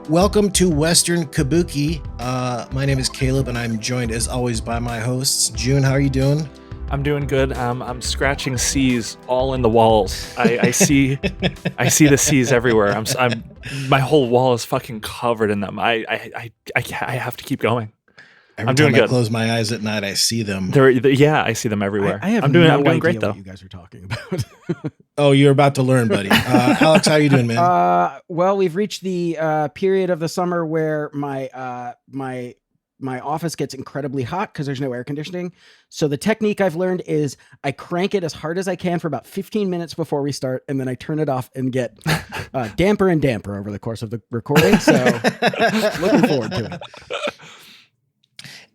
Welcome to Western Kabuki. My name is Caleb, and I'm joined as always by my hosts. June, how are you doing? I'm doing good. I'm scratching C's all in the walls. I see the C's everywhere. My whole wall is fucking covered in them. I have to keep going. Every I'm doing time good. I close my eyes at night, I see them. Yeah, I see them everywhere. I'm doing idea great though. what you guys are talking about. Oh, you're about to learn, buddy. Alex, how you doing, man? Well, we've reached the period of the summer where my office gets incredibly hot because there's no air conditioning. So the technique I've learned is I crank it as hard as I can for about 15 minutes before we start, and then I turn it off and get damper and damper over the course of the recording. So looking forward to it.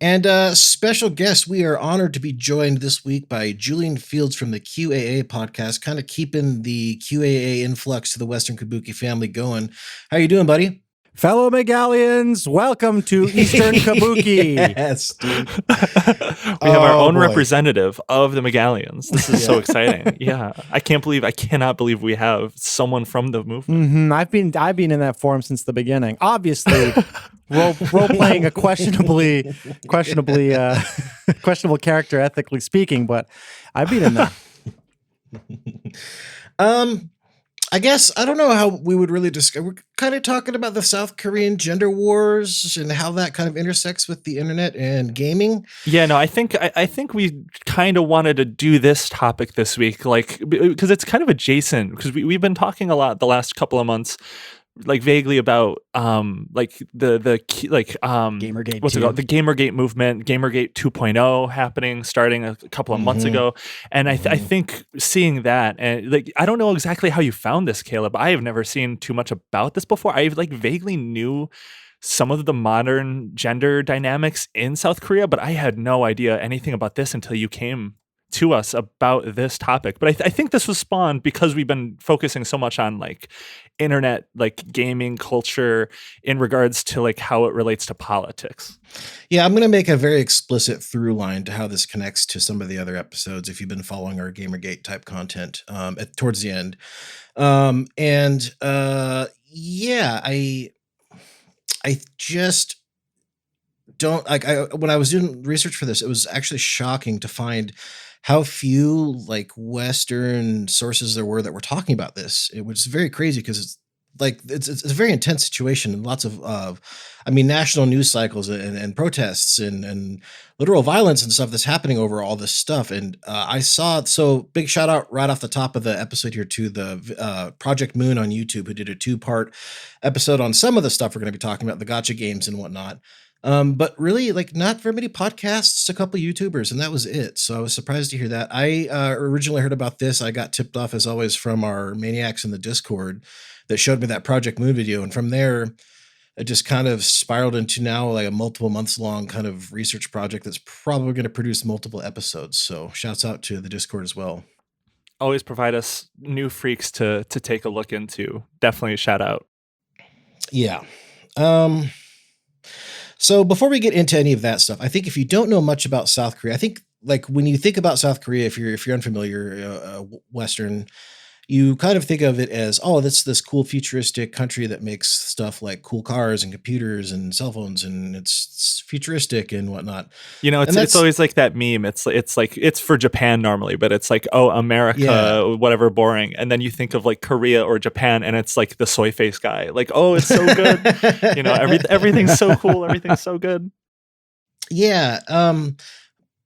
And special guest, we are honored to be joined this week by Julian Fields from the QAA podcast, kind of keeping the QAA influx to the Western Kabuki family going. How you doing, buddy? Fellow Megalians, welcome to Eastern Kabuki. Yes, dude. We have our own representative of the Megalians. This is so exciting. Yeah, I cannot believe we have someone from the movement. Mm-hmm. I've been in that forum since the beginning. Obviously, role playing a questionable character, ethically speaking, but I've been in there. I guess I don't know how we would really discuss. We're kind of talking about the South Korean gender wars and how that kind of intersects with the internet and gaming. Yeah, no, I think we kind of wanted to do this topic this week, like because it's kind of adjacent. Because we've been talking a lot the last couple of months, like vaguely about like the Gamergate. What's it called? The Gamergate movement, Gamergate 2.0 happening starting a couple of months ago. And I think seeing that, and like I don't know exactly how you found this, Caleb. I have never seen too much about this before. I like vaguely knew some of the modern gender dynamics in South Korea, but I had no idea anything about this until you came to us about this topic. But I think this was spawned because we've been focusing so much on like internet, like gaming culture in regards to like how it relates to politics. Yeah, I'm going to make a very explicit through line to how this connects to some of the other episodes if you've been following our Gamergate type content towards the end. Yeah, I just don't like when I was doing research for this, it was actually shocking to find how few like Western sources there were that were talking about this. It was very crazy because it's a very intense situation and lots of national news cycles and protests and literal violence and stuff that's happening over all this stuff. And I saw, so big shout out right off the top of the episode here to the Project Moon on YouTube, who did a 2-part episode on some of the stuff we're going to be talking about, the Gacha games and whatnot. But really, like, not very many podcasts, a couple YouTubers, and that was it. So I was surprised to hear that. I originally heard about this. I got tipped off, as always, from our maniacs in the Discord that showed me that Project Moon video. And from there, it just kind of spiraled into now like a multiple months long kind of research project that's probably going to produce multiple episodes. So shouts out to the Discord as well. Always provide us new freaks to take a look into. Definitely a shout out. Yeah. So before we get into any of that stuff, I think if you don't know much about South Korea, I think like when you think about South Korea, if you're unfamiliar, Western, you kind of think of it as, oh, that's this cool futuristic country that makes stuff like cool cars and computers and cell phones, and it's futuristic and whatnot. You know, it's always like that meme. It's like it's for Japan normally, but it's like, oh, America, whatever, boring. And then you think of like Korea or Japan, and it's like the soy face guy. Like, oh, it's so good. You know, everything's so cool. Everything's so good. Yeah.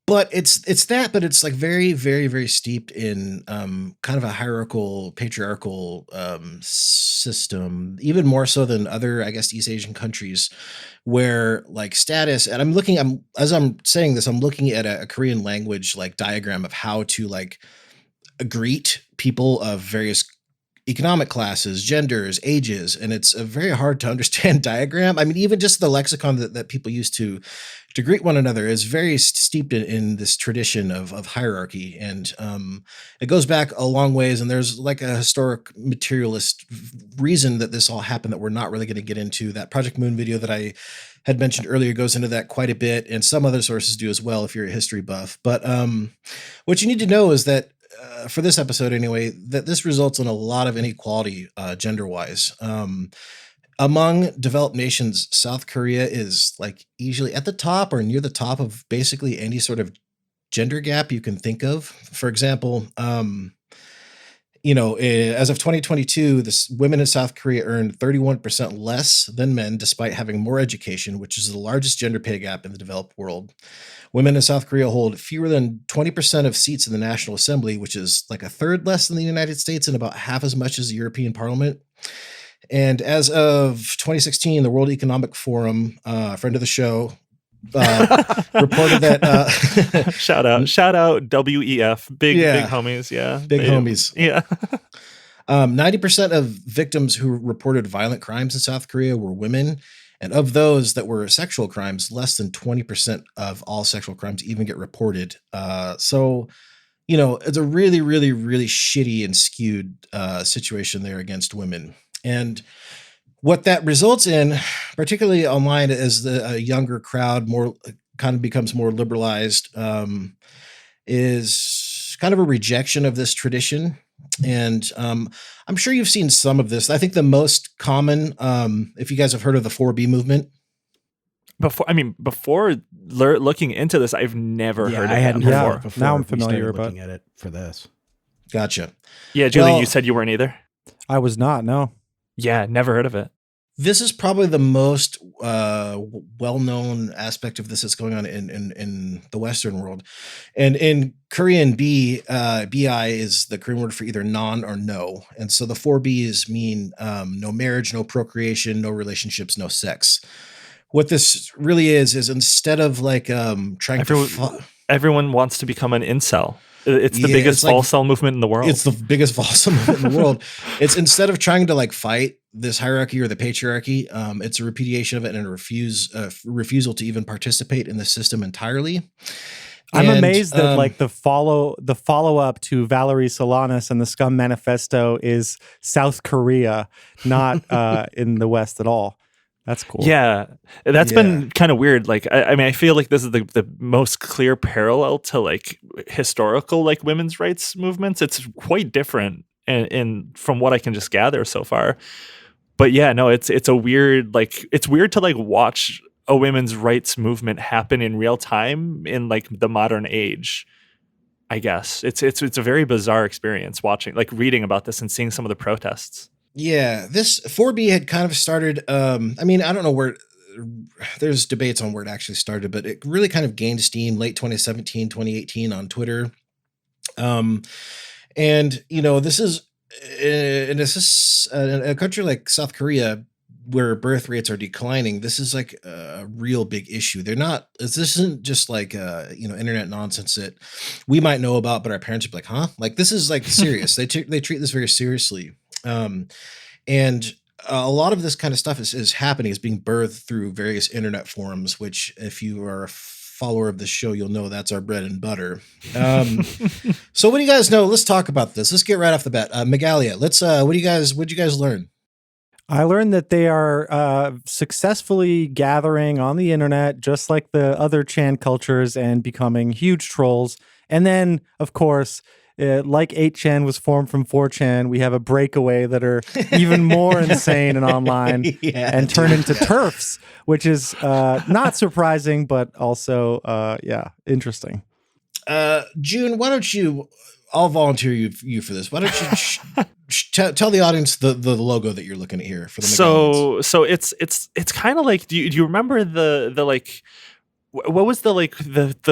But it's that, but it's like very, very, very steeped in kind of a hierarchical, patriarchal system, even more so than other, I guess, East Asian countries, where like status. And as I'm saying this, I'm looking at a Korean language like diagram of how to like greet people of various economic classes, genders, ages, and it's a very hard to understand diagram. I mean, even just the lexicon that people use to greet one another is very steeped in this tradition of hierarchy. And it goes back a long ways, and there's like a historic materialist reason that this all happened that we're not really going to get into. That Project Moon video that I had mentioned earlier goes into that quite a bit, and some other sources do as well if you're a history buff. But what you need to know is that for this episode anyway, that this results in a lot of inequality gender-wise. among developed nations, South Korea is like easily at the top or near the top of basically any sort of gender gap you can think of. For example, as of 2022, women in South Korea earned 31% less than men, despite having more education, which is the largest gender pay gap in the developed world. Women in South Korea hold fewer than 20% of seats in the National Assembly, which is like a third less than the United States and about half as much as the European Parliament. And as of 2016, the World Economic Forum, friend of the show, reported that shout out WEF, big homies, big homies, 90% of victims who reported violent crimes in South Korea were women, and of those that were sexual crimes, less than 20% of all sexual crimes even get reported. So it's a really, really, really shitty and skewed situation there against women. And what that results in, particularly online, as the younger crowd kind of becomes more liberalized, is kind of a rejection of this tradition. And I'm sure you've seen some of this. I think the most common, if you guys have heard of the 4B movement. Before looking into this, I've never heard of that before. Before. Now I'm familiar looking at it for this. Gotcha. Yeah, Julian, you said you weren't either? I was not, no. Yeah, never heard of it. This is probably the most well-known aspect of this that's going on in the Western world. And in Korean, BI is the Korean word for either non or no. And so the 4Bs mean no marriage, no procreation, no relationships, no sex. What this really is instead of like trying everyone wants to become an incel. It's the biggest volcel movement in the world. It's the biggest volcel movement in the world. It's instead of trying to like fight this hierarchy or the patriarchy, it's a repudiation of it and a refusal to even participate in the system entirely. I'm amazed that like the follow up to Valerie Solanas and the Scum Manifesto is South Korea, not in the West at all. That's cool. Yeah, that's been kind of weird. Like, I feel like this is the most clear parallel to like historical like women's rights movements. It's quite different, and from what I can just gather so far. But yeah, no, it's a weird it's weird to like watch a women's rights movement happen in real time in like the modern age. I guess it's a very bizarre experience reading about this and seeing some of the protests. Yeah, this 4B had kind of started, I don't know where, there's debates on where it actually started, but it really kind of gained steam late 2017, 2018 on Twitter. This is in a country like South Korea where birth rates are declining. This is like a real big issue. This isn't just like, internet nonsense that we might know about, but our parents would be like, huh? Like, this is like serious. They treat this very seriously. And a lot of this kind of stuff is happening, is being birthed through various internet forums, which if you are a follower of the show, you'll know that's our bread and butter. So what do you guys know? Let's talk about this. Let's get right off the bat. Megalia, what'd you guys learn? I learned that they are successfully gathering on the internet, just like the other Chan cultures, and becoming huge trolls. And then, of course, like 8chan was formed from 4chan, we have a breakaway that are even more insane and online and turn into TERFs, which is not surprising, but also, interesting. June, why don't you, I'll volunteer you for this. Why don't you tell the audience the logo that you're looking at here for the Megalians. So it's kind of like, do you remember the like, what was the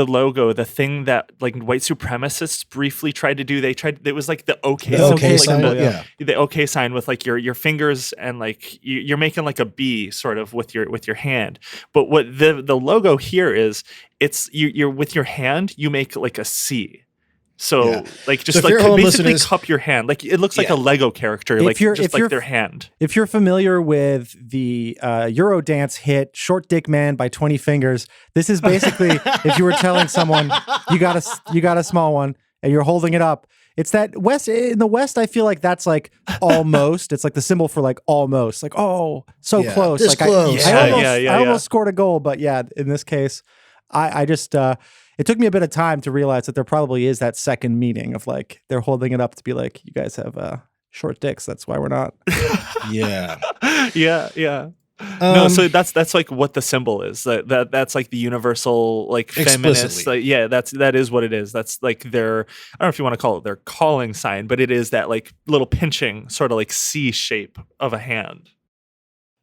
logo, the thing that like white supremacists briefly tried to do? It was like the OK sign, the OK sign with like your fingers, and like you're making like a B sort of with your hand. But what the logo here is, it's you're with your hand, you make like a C. So basically cup your hand. Like it looks like a Lego character, their hand. If you're familiar with the Eurodance hit Short Dick Man by 20 Fingers, this is basically if you were telling someone you got a small one and you're holding it up. It's that in the West, I feel like that's like almost. It's like the symbol for like almost. Like, oh, so close. This like close. I almost scored a goal, but yeah, in this case, I just it took me a bit of time to realize that there probably is that second meaning of like they're holding it up to be like, you guys have short dicks. That's why we're not. Yeah. Yeah. No, so that's like what the symbol is. That's like the universal like feminist. Explicitly. That is what it is. That's like their, I don't know if you want to call it their calling sign, but it is that like little pinching sort of like C shape of a hand.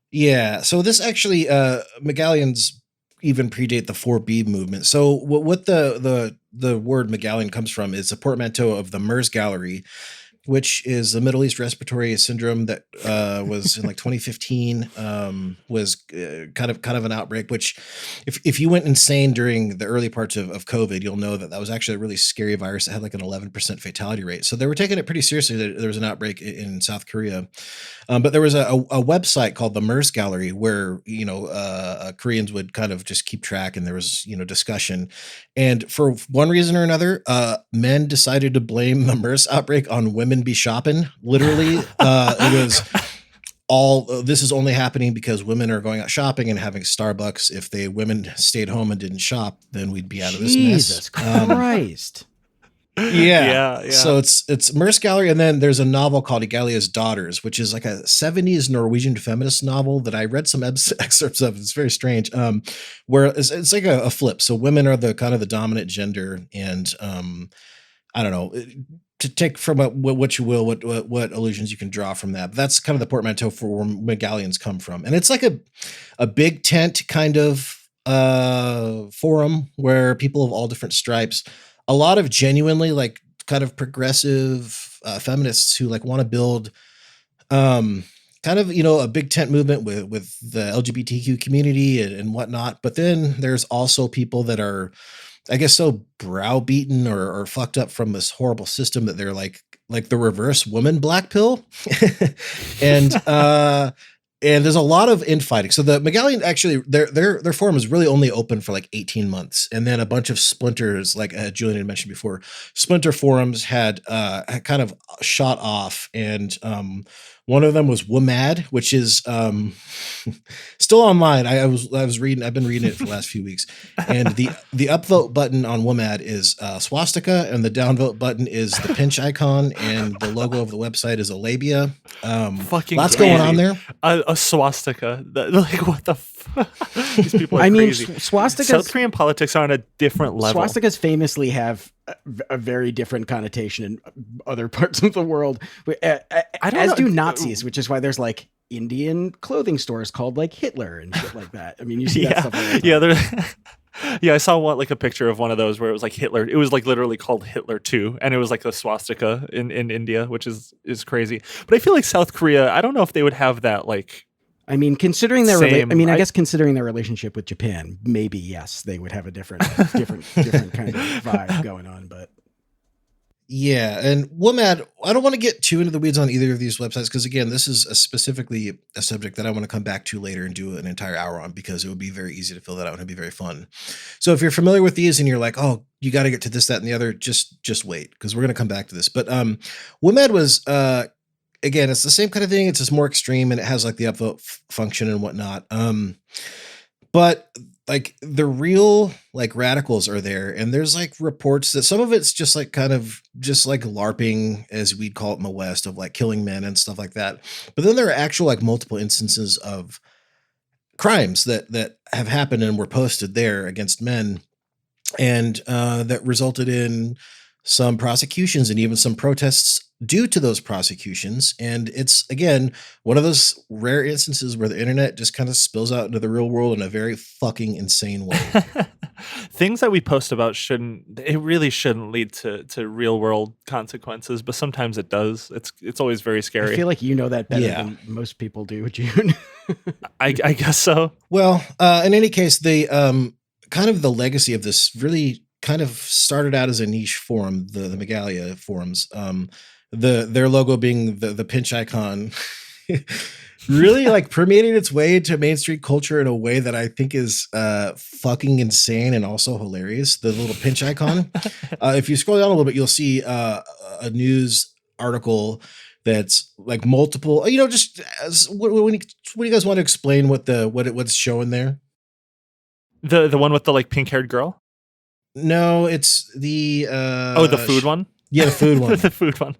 Yeah. So this actually, Megalians even predate the 4B movement. So what the word Megalian comes from is a portmanteau of the MERS Gallery, which is the Middle East Respiratory Syndrome that was in like 2015, was kind of an outbreak, which if you went insane during the early parts of COVID, you'll know that was actually a really scary virus that had like an 11% fatality rate. So they were taking it pretty seriously that there was an outbreak in South Korea. But there was a website called the MERS Gallery where, Koreans would kind of just keep track, and there was, discussion. And for one reason or another, men decided to blame the MERS outbreak on women be shopping. Literally, it was this is only happening because women are going out shopping and having Starbucks. If women stayed home and didn't shop, then we'd be out of this mess. Jesus Christ. Yeah. So it's Merce Gallery, and then there's a novel called Egalia's Daughters, which is like a 70s Norwegian feminist novel that I read some excerpts of. It's very strange. Where it's like a flip. So women are the kind of the dominant gender, and I don't know, to take from what you will, what allusions you can draw from that. But that's kind of the portmanteau for where Megalians come from, and it's like a big tent kind of forum where people of all different stripes, a lot of genuinely like kind of progressive feminists who like want to build kind of, a big tent movement with the LGBTQ community and whatnot. But then there's also people that are, I guess, so browbeaten or fucked up from this horrible system that they're like the reverse woman black pill. And there's a lot of infighting. So the Megalian actually, their forum is really only open for like 18 months. And then a bunch of splinters, like Julian had mentioned before, splinter forums had kind of shot off. And one of them was WMAD, which is still online. I've been reading it for the last few weeks. And the upvote button on WMAD is swastika, and the downvote button is the pinch icon, and the logo of the website is a labia. Fucking lots crazy. going on there. A swastika. Like, what the These people are crazy. Swastikas, South Korean politics are on a different level. Swastikas famously have a very different connotation in other parts of the world, as do Nazis, which is why there's like Indian clothing stores called like Hitler and shit like that. I mean, you see that stuff all the time. Yeah, I saw a picture of one of those where it was like Hitler. It was like literally called Hitler 2, and it was like the swastika in India, which is crazy. But I feel like South Korea, I don't know if they would have that like. I mean, considering their I guess considering their relationship with Japan, maybe yes, they would have a different kind of vibe going on. But yeah, and WMAD, I don't want to get too into the weeds on either of these websites because, again, this is specifically a subject that I want to come back to later and do an entire hour on, because it would be very easy to fill that out and it'd be very fun. So if you're familiar with these and you're like, oh, you got to get to this, that, and the other, just wait, because we're going to come back to this. But WMAD was, again, it's the same kind of thing. It's just more extreme, and it has like the upvote function and whatnot. But like the real like radicals are there, and there's like reports that some of it's just like kind of just like LARPing, as we'd call it in the West, of like killing men and stuff like that. But then there are actual like multiple instances of crimes that have happened and were posted there against men, and that resulted in some prosecutions and even some protests due to those prosecutions. And it's, again, one of those rare instances where the internet just kind of spills out into the real world in a very fucking insane way. Things that we post about really shouldn't lead to real world consequences, but sometimes it does. It's always very scary. I feel like you know that better than most people do, June. I guess so. Well, in any case, the kind of the legacy of this really kind of started out as a niche forum, the Megalia forums. Their logo being the pinch icon really like permeated its way to mainstream culture in a way that I think is fucking insane and also hilarious. The little pinch icon. If you scroll down a little bit, you'll see a news article that's like multiple. Just what do you guys want to explain what's showing there? The one with the like pink haired girl. No, it's the the food one. Yeah, the food one. The food one.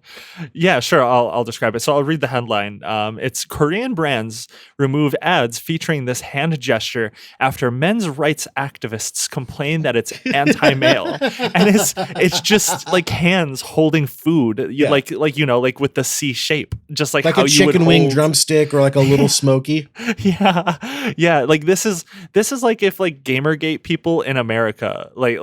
Yeah, sure. I'll describe it. So I'll read the headline. It's Korean brands remove ads featuring this hand gesture after men's rights activists complain that it's anti-male, and it's just like hands holding food, like with the C shape, just like how a you would chicken wing hold... drumstick or like a little smoky. Yeah. Like this is like if like Gamergate people in America, like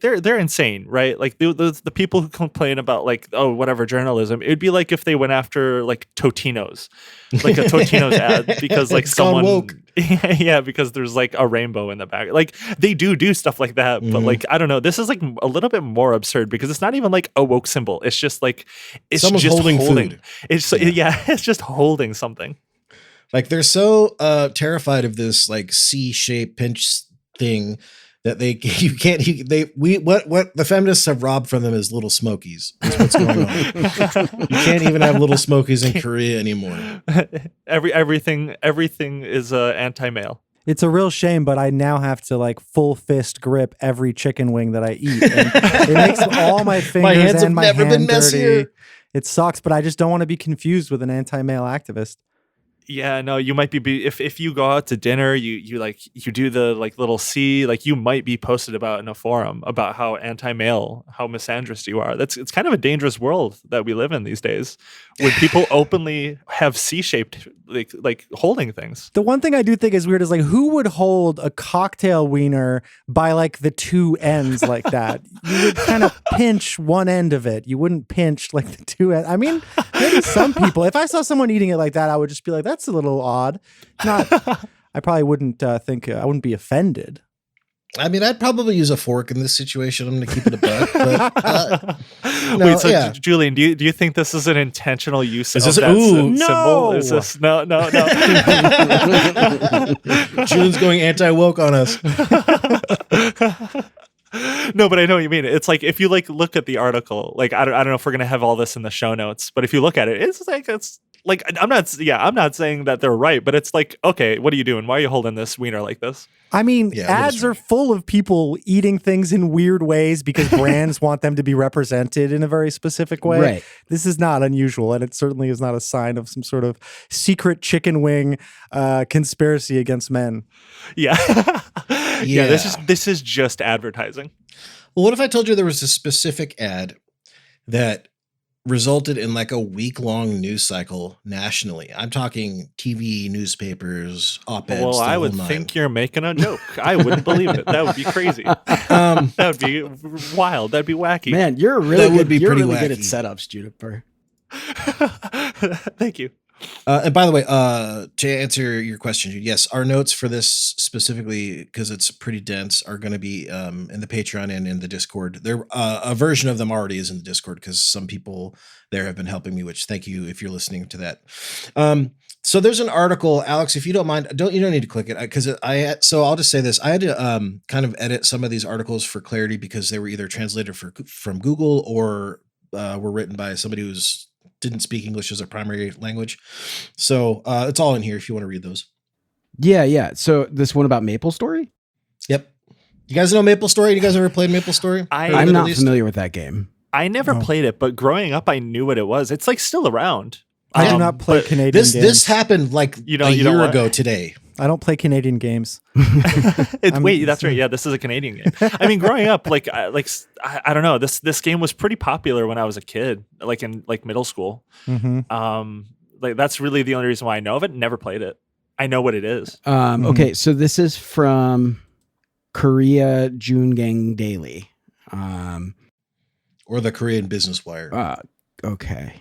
they're insane, right? Like the people who complain about like, oh, whatever journalism, it'd be like if they went after like Totino's, like a Totino's ad because like someone woke. Yeah, because there's like a rainbow in the back. Like they do stuff like that, but like I don't know, this is like a little bit more absurd because it's not even like a woke symbol. It's just like it's someone's just holding food. It's it's just holding something. Like they're so terrified of this like C-shaped pinch thing that what the feminists have robbed from them is little smokies. That's what's going on. You can't even have little smokies in Korea anymore. Everything is anti-male. It's a real shame, but I now have to like full fist grip every chicken wing that I eat. And it makes all my fingers and my hand dirty. It sucks, but I just don't want to be confused with an anti-male activist. Yeah, no, you might be if you go out to dinner, you do the like little C, like you might be posted about in a forum about how anti-male, how misandrist you are. It's kind of a dangerous world that we live in these days, when people openly have C-shaped like holding things. The one thing I do think is weird is like, who would hold a cocktail wiener by like the two ends like that? You would kind of pinch one end of it. You wouldn't pinch like the two ends. I mean, maybe some people. If I saw someone eating it like that, I would just be like, that's a little odd. I probably wouldn't I wouldn't be offended. I mean, I'd probably use a fork in this situation. I'm going to keep it a buck. But, wait, so Julian, do you think this is an intentional use of that symbol? No. Is this no? Julian's going anti-woke on us. No, but I know what you mean. It's like if you like look at the article, like I don't know if we're gonna have all this in the show notes, but if you look at it, it's like I'm not saying that they're right, but it's like, okay, what are you doing? Why are you holding this wiener like this? I mean, ads are full of people eating things in weird ways because brands want them to be represented in a very specific way. Right. This is not unusual, and it certainly is not a sign of some sort of secret chicken wing conspiracy against men. Yeah. Yeah, this is just advertising. Well, what if I told you there was a specific ad that resulted in like a week-long news cycle nationally? I'm talking TV, newspapers, op-eds. Well, I would think you're making a joke. I wouldn't believe it. That would be crazy. That would be wild. That'd be wacky. Man, you're really good at setups, Juniper. Thank you. And by the way, to answer your question, yes, our notes for this specifically, because it's pretty dense, are going to be in the Patreon and in the Discord. There, a version of them already is in the Discord because some people there have been helping me, which thank you if you're listening to that. So there's an article, Alex, if you don't mind, you don't need to click it because so I'll just say this. I had to kind of edit some of these articles for clarity because they were either translated from Google or were written by somebody who's didn't speak English as a primary language. So it's all in here if you want to read those. Yeah. So this one about MapleStory? Yep. You guys know MapleStory? You guys ever played MapleStory? I'm not familiar with that game. I never played it, but growing up, I knew what it was. It's like still around. I do not play Canadian games. This happened like a year ago today. I don't play Canadian games. Wait, that's right. Yeah, this is a Canadian game. I mean, growing up, I don't know. This game was pretty popular when I was a kid, like in middle school. Mm-hmm. That's really the only reason why I know of it. Never played it. I know what it is. Okay, so this is from Korea Jungang Daily, or the Korean Business Wire. Okay.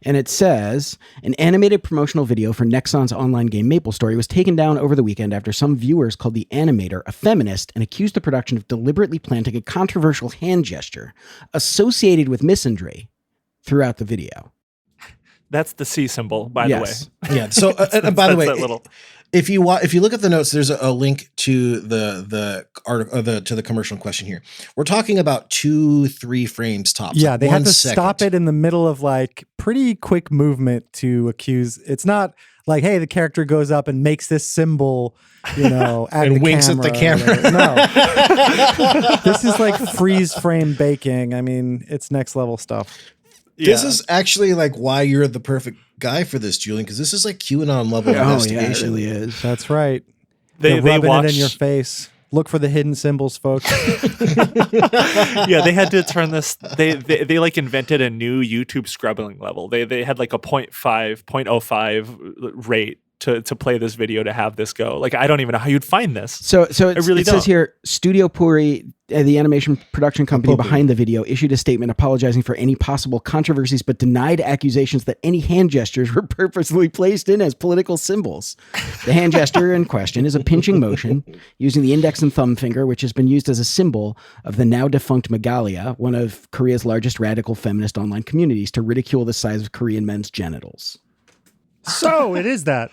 And it says, an animated promotional video for Nexon's online game MapleStory was taken down over the weekend after some viewers called the animator a feminist and accused the production of deliberately planting a controversial hand gesture associated with misandry throughout the video. That's the C symbol, by the way. Yeah. So, by the way, if you look at the notes, there's a link to the article, to the commercial in question here. We're talking about 2-3 frames tops. Yeah, they have to stop it in the middle of like pretty quick movement to accuse. It's not like, hey, the character goes up and makes this symbol, at And the winks at the camera. No, this is like freeze frame baking. I mean, it's next level stuff. This is actually like why you're the perfect guy for this, Julian, because this is like QAnon level investigation. Yeah, it really is. That's right. They rubbing watched, it in your face. Look for the hidden symbols, folks. Yeah, they had to turn this. They like invented a new YouTube scrubbing level. They had like a 0.05 rate to play this video to have this go. Like, I don't even know how you'd find this. So it says here, Studio Puri, the animation production company behind the video, issued a statement apologizing for any possible controversies, but denied accusations that any hand gestures were purposely placed in as political symbols. The hand gesture in question is a pinching motion using the index and thumb finger, which has been used as a symbol of the now defunct Megalia, one of Korea's largest radical feminist online communities, to ridicule the size of Korean men's genitals. So it is that.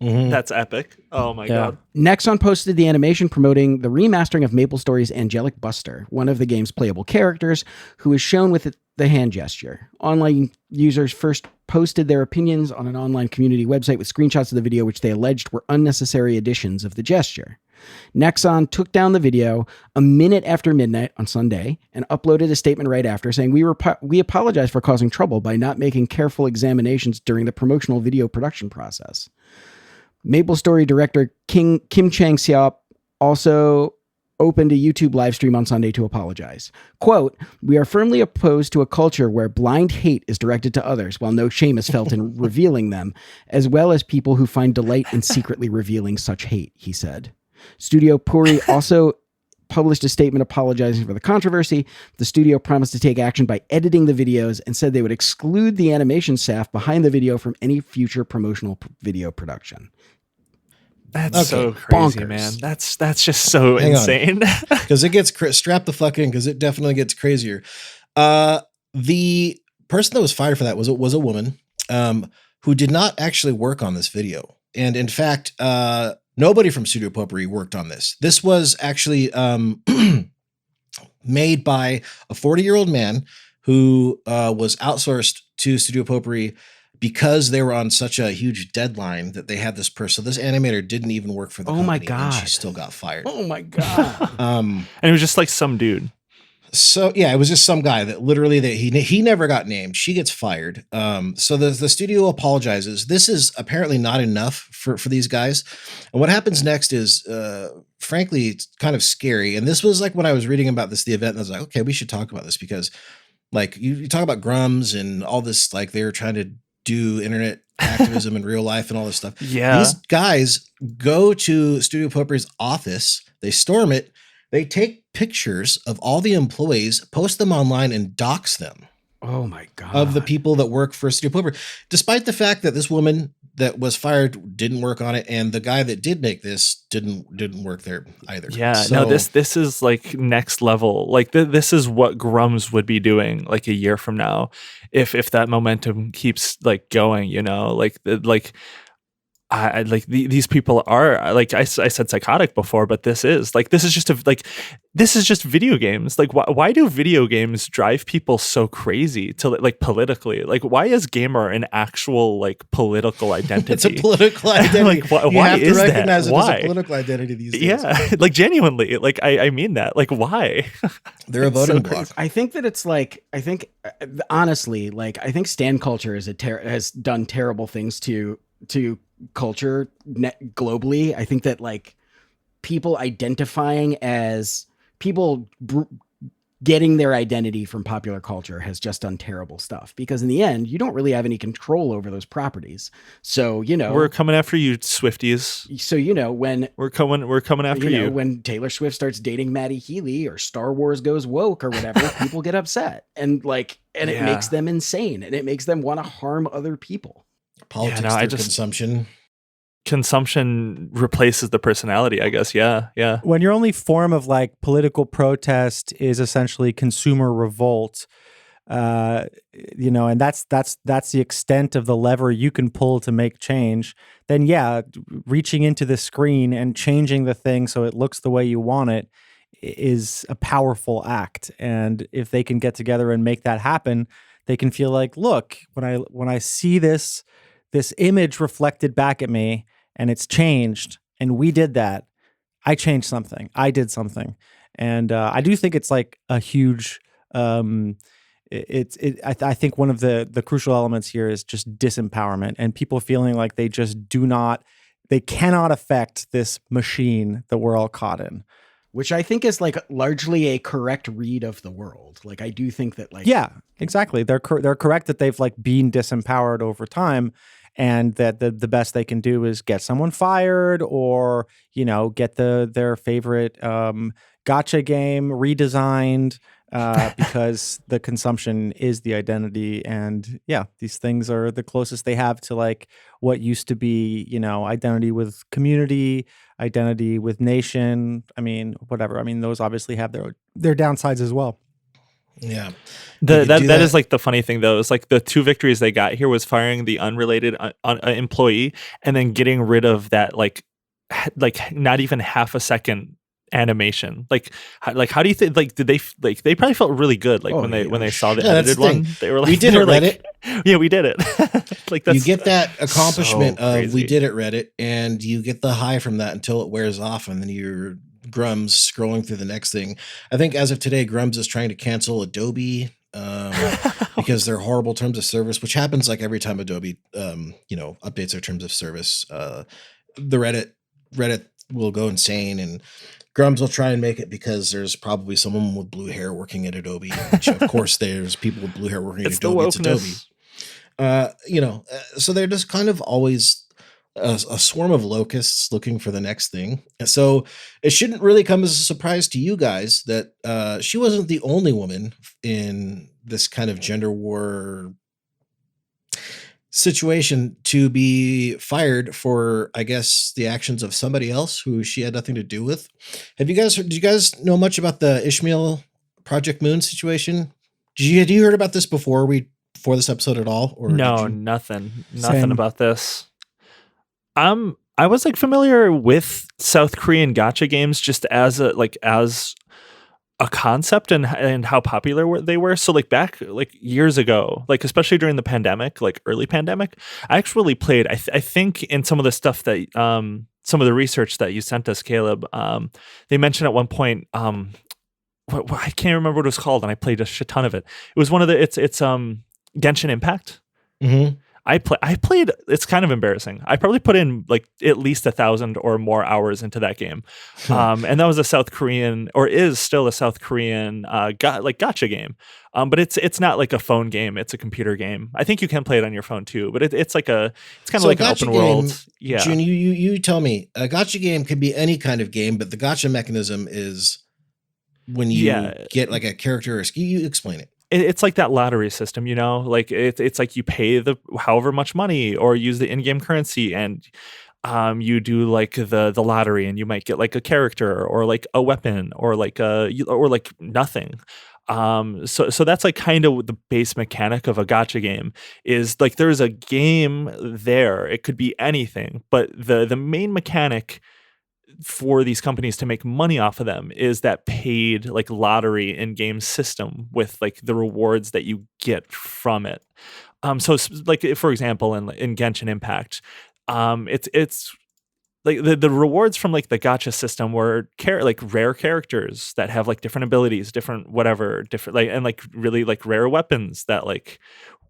That's epic. Oh my god. Nexon posted the animation promoting the remastering of MapleStory's Angelic Buster, one of the game's playable characters, who is shown with the hand gesture. Online users first posted their opinions on an online community website with screenshots of the video, which they alleged were unnecessary additions of the gesture. Nexon took down the video a minute after midnight on Sunday and uploaded a statement right after saying, we apologize for causing trouble by not making careful examinations during the promotional video production process. MapleStory director Kim Chang-seop also opened a YouTube live stream on Sunday to apologize. Quote, "We are firmly opposed to a culture where blind hate is directed to others while no shame is felt in revealing them, as well as people who find delight in secretly revealing such hate," he said. Studio Puri also published a statement apologizing for the controversy. The studio promised to take action by editing the videos and said they would exclude the animation staff behind the video from any future promotional video production. That's so crazy, bonkers. man. That's just so insane. Because it gets strap the fuck in, because it definitely gets crazier. The person that was fired for that was a woman who did not actually work on this video, and in fact, nobody from Studio Potpourri worked on this. This was actually made by a 40-year-old man who was outsourced to Studio Potpourri because they were on such a huge deadline that they had this person. So this animator didn't even work for the company. Oh my God. And she still got fired. Oh my God. And it was just like some dude. So yeah, it was just some guy that literally he never got named. She gets fired. So the studio apologizes. This is apparently not enough for these guys. And what happens next is, frankly, it's kind of scary. And this was like when I was reading about the event, and I was like, okay, we should talk about this, because like you talk about Grums and all this, like they're trying to do internet activism in real life and all this stuff. Yeah. These guys go to Studio Potpourri's office, they storm it, they take pictures of all the employees, post them online, and dox them. Oh my God. Of the people that work for Studio Potpourri, despite the fact that this woman that was fired didn't work on it, and the guy that did make this didn't work there either. Yeah, so, no, this is like next level. Like this is what Grums would be doing like a year from now, if that momentum keeps like going. I like these people are like I said psychotic before, but this is just video games. Like why do video games drive people so crazy to like politically? Like why is gamer an actual like political identity? It's a political identity. Like why you have is to recognize that? it Why? as a political identity these days. Yeah, like genuinely, like I mean that. Like why? They're a voting bloc. I think that it's like honestly, like I think stan culture has done terrible things to culture globally. I think that like people identifying as people getting their identity from popular culture has just done terrible stuff, because in the end you don't really have any control over those properties. So we're coming after you, Swifties. So when we're coming after you, when Taylor Swift starts dating Maddie Healy or Star Wars goes woke or whatever, people get upset and it makes them insane, and it makes them want to harm other people. Politics through consumption replaces the personality, I guess. Yeah. When your only form of like political protest is essentially consumer revolt, and that's the extent of the lever you can pull to make change, then yeah, reaching into the screen and changing the thing so it looks the way you want it is a powerful act. And if they can get together and make that happen, they can feel like, look, when I see this this image reflected back at me and it's changed and we did that, I changed something. I did something. And I do think it's like a huge I think one of the crucial elements here is just disempowerment and people feeling like they just they cannot affect this machine that we're all caught in. Which I think is like largely a correct read of the world. Like I do think that like yeah, exactly. They're correct that they've like been disempowered over time, and that the best they can do is get someone fired or get their favorite gacha game redesigned because the consumption is the identity. And yeah, these things are the closest they have to like what used to be identity with community, identity with nation. I mean, whatever. I mean, those obviously have their downsides as well. Yeah. That is like the funny thing though, is like the two victories they got here was firing the unrelated employee and then getting rid of that like not even half a second animation. Like how do you think, like, did they probably felt really good when they saw the edited one. They were like, we did it, Reddit. Yeah, we did it. Like that's, you get that accomplishment so of crazy. We did it, Reddit, and you get the high from that until it wears off, and then you're Grums scrolling through the next thing. I think as of today, Grums is trying to cancel Adobe because they're horrible terms of service, which happens like every time Adobe updates their terms of service. The Reddit will go insane, and Grums will try and make it because there's probably someone with blue hair working at Adobe, which of course there's people with blue hair working at Adobe. It's Adobe. So they're just kind of always a swarm of locusts looking for the next thing. And so it shouldn't really come as a surprise to you guys that she wasn't the only woman in this kind of gender war situation to be fired for, I guess, the actions of somebody else who she had nothing to do with. Did you guys know much about the Ishmael Project Moon situation? Had you heard about this before this episode at all? Or no, nothing about this. I was like familiar with South Korean gacha games just as a concept and how popular they were. So like back like years ago, like especially during the pandemic, like early pandemic, I actually played. I think in some of the stuff that some of the research that you sent us, Caleb, they mentioned at one point. I can't remember what it was called, and I played a shit ton of it. It was one of the it's Genshin Impact. Mm-hmm. I played. It's kind of embarrassing. I probably put in like at least 1,000 or more hours into that game, and that was a South Korean, or is still a South Korean gacha game. But it's not like a phone game. It's a computer game. I think you can play it on your phone too. But it's kind of like an open world. Yeah, June, you tell me. A gacha game can be any kind of game, but the gacha mechanism is when you get like a character or skill. You explain it. It's like that lottery system, like it's like you pay the however much money or use the in-game currency, and you do like the lottery, and you might get like a character or like a weapon or like nothing. So that's like kind of the base mechanic of a gacha game is like there's a game there. It could be anything, but the main mechanic for these companies to make money off of them is that paid like lottery in-game system with like the rewards that you get from it. So like for example in Genshin Impact, it's like the rewards from like the gacha system were like rare characters that have like different abilities, different like, and like really like rare weapons that like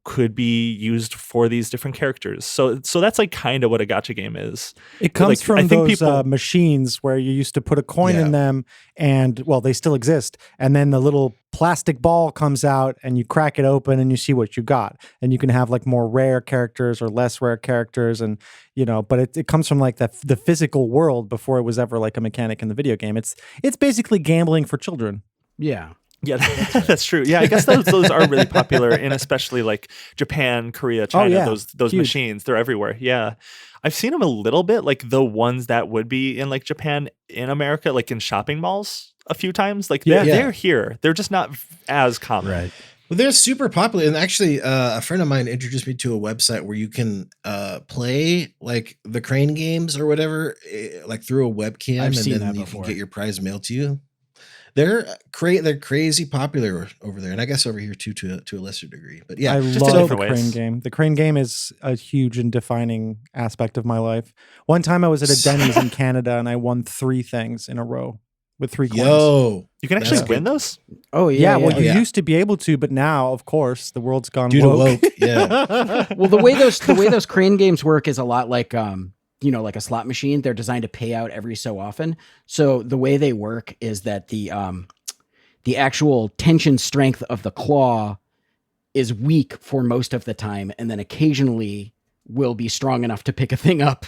could be used for these different characters. So that's like kind of what a gacha game is. It comes like, from those machines where you used to put a coin in them, and well, they still exist. And then the little plastic ball comes out, and you crack it open, and you see what you got. And you can have like more rare characters or less rare characters, and but it comes from like the physical world before it was ever like a mechanic in the video game. It's basically gambling for children. Yeah. Yeah, that's true. Yeah, I guess those are really popular in especially like Japan, Korea, China. Those machines, they're everywhere. Yeah, I've seen them a little bit, like the ones that would be in like Japan, in America, like in shopping malls a few times. Like they're here. They're just not as common. Right. Well, they're super popular, and actually, a friend of mine introduced me to a website where you can play like the crane games or whatever, like through a webcam, and then you can get your prize mailed to you. They're crazy popular over there, and I guess over here too to a lesser degree. But yeah, I just in love the different crane ways. game. The crane game is a huge and defining aspect of my life. One time I was at a Denny's in Canada and I won 3 things in a row with 3 coins. Yo, You can actually that's win good. those? Oh Yeah, well, Oh, you yeah. used to be able to, but now, of course, the world's gone Due to woke. woke, yeah. Well, the way those crane games work is a lot like like a slot machine. They're designed to pay out every so often. So the way they work is that the actual tension strength of the claw is weak for most of the time, and then occasionally will be strong enough to pick a thing up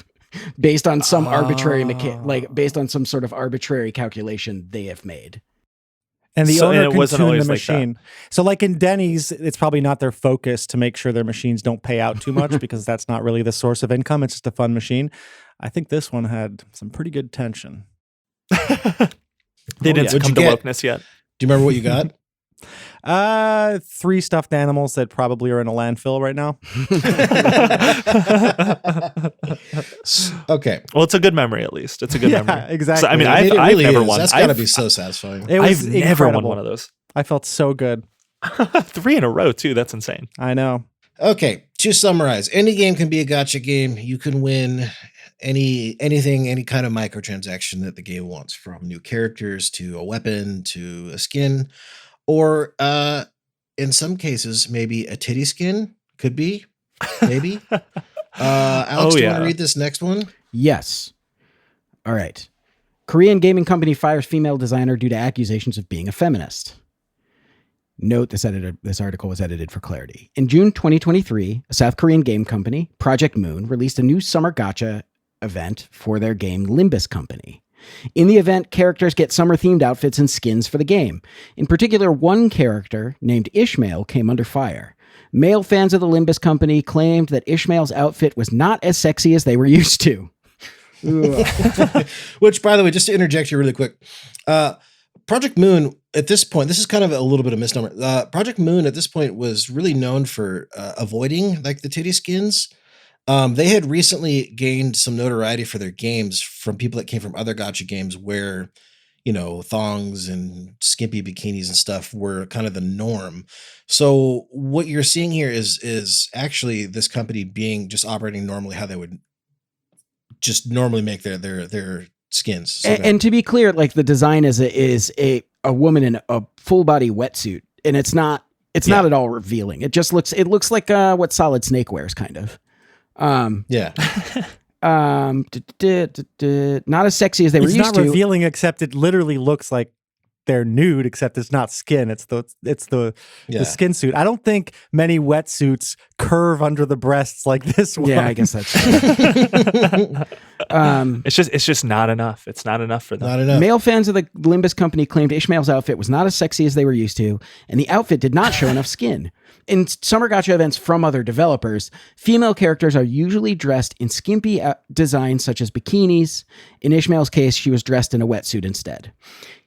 based on some arbitrary based on some sort of arbitrary calculation they have made. And the So- owner and it can wasn't tune the always like that. machine. So like in Denny's, it's probably not their focus to make sure their machines don't pay out too much because that's not really the source of income. It's just a fun machine. I think this one had some pretty good tension. They didn't What'd succumb you to get? wokeness yet. Do you remember what you got? 3 stuffed animals that probably are in a landfill right now. Okay. Well, it's a good memory at least. It's a good Yeah, memory. exactly. So, I mean, It I've really never is. won. That's got to I've- be so satisfying. It was I've never incredible. won one of those. I felt so good. 3 in a row too. That's insane. I know. Okay, to summarize, any game can be a gacha game. You can win anything, any kind of microtransaction that the game wants, from new characters to a weapon to a skin, or in some cases, maybe a titty skin. Could be, maybe. Alex, do you want to read this next one? Yes. All right. Korean gaming company fires female designer due to accusations of being a feminist. Note this article was edited for clarity. In June 2023, a South Korean game company, Project Moon, released a new summer gacha event for their game Limbus Company. In the event, characters get summer-themed outfits and skins for the game. In particular, one character, named Ishmael, came under fire. Male fans of the Limbus Company claimed that Ishmael's outfit was not as sexy as they were used to. Which, by the way, just to interject here really quick, Project Moon at this point, this is kind of a little bit of misnomer. Project Moon at this point was really known for avoiding like the titty skins. They had recently gained some notoriety for their games from people that came from other gacha games where, you know, thongs and skimpy bikinis and stuff were kind of the norm. So what you're seeing here is actually this company being just operating normally how they would just normally make their skins. So And to be clear, like the design is a woman in a full body wetsuit, and it's not at all revealing. It looks like what Solid Snake wears, kind of. yeah. Not as sexy as they were It's used not to. revealing, except it literally looks like they're nude, except it's not skin. It's the skin suit. I don't think many wetsuits curve under the breasts like this one. Yeah, I guess that's true. It's just not enough. It's not enough for them. Not enough. Male fans of the Limbus Company claimed Ishmael's outfit was not as sexy as they were used to, and the outfit did not show enough skin. In summer gacha events from other developers, female characters are usually dressed in skimpy designs such as bikinis. In Ishmael's case, she was dressed in a wetsuit instead.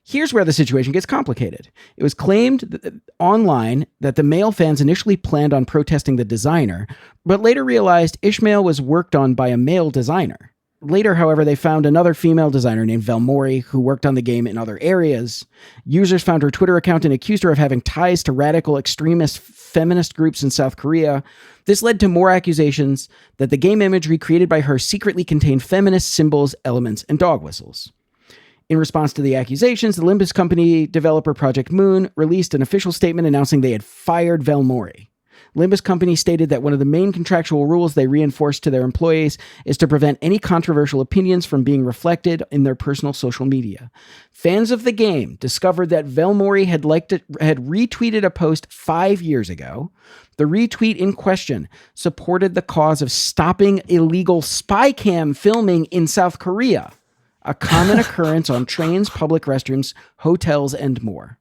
Here's where the situation gets complicated. It was claimed online that the male fans initially planned on protesting the designer, but later realized Ishmael was worked on by a male designer. Later, however, they found another female designer named Velmori who worked on the game in other areas. Users found her Twitter account and accused her of having ties to radical extremist feminist groups in South Korea. This led to more accusations that the game imagery created by her secretly contained feminist symbols, elements, and dog whistles. In response to the accusations, the Limbus Company developer Project Moon released an official statement announcing they had fired Velmori. Limbus Company stated that one of the main contractual rules they reinforced to their employees is to prevent any controversial opinions from being reflected in their personal social media. Fans of the game discovered that Velmori had retweeted a post 5 years ago. The retweet in question supported the cause of stopping illegal spy cam filming in South Korea, a common occurrence on trains, public restrooms, hotels, and more.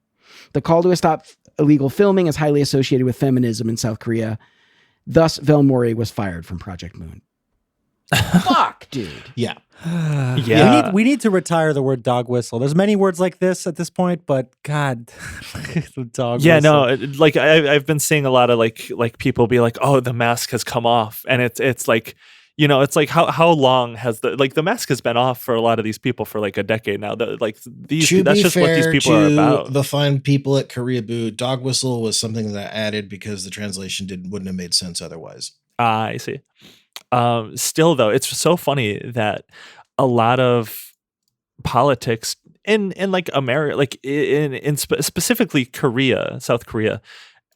The call to stop illegal filming is highly associated with feminism in South Korea. Thus, Velmori was fired from Project Moon. Fuck, dude. Yeah. Yeah. We need to retire the word dog whistle. There's many words like this at this point, but God, the dog Yeah, whistle. no, like I've been seeing a lot of like people be like, "Oh, the mask has come off," and it's like You know, it's like how long has the mask has been off for a lot of these people for like a decade now. That's just what these people are about. The fine people at Koreaboo, dog whistle was something that I added because the translation wouldn't have made sense otherwise. I see. Still though, it's so funny that a lot of politics in like America, like specifically Korea, South Korea,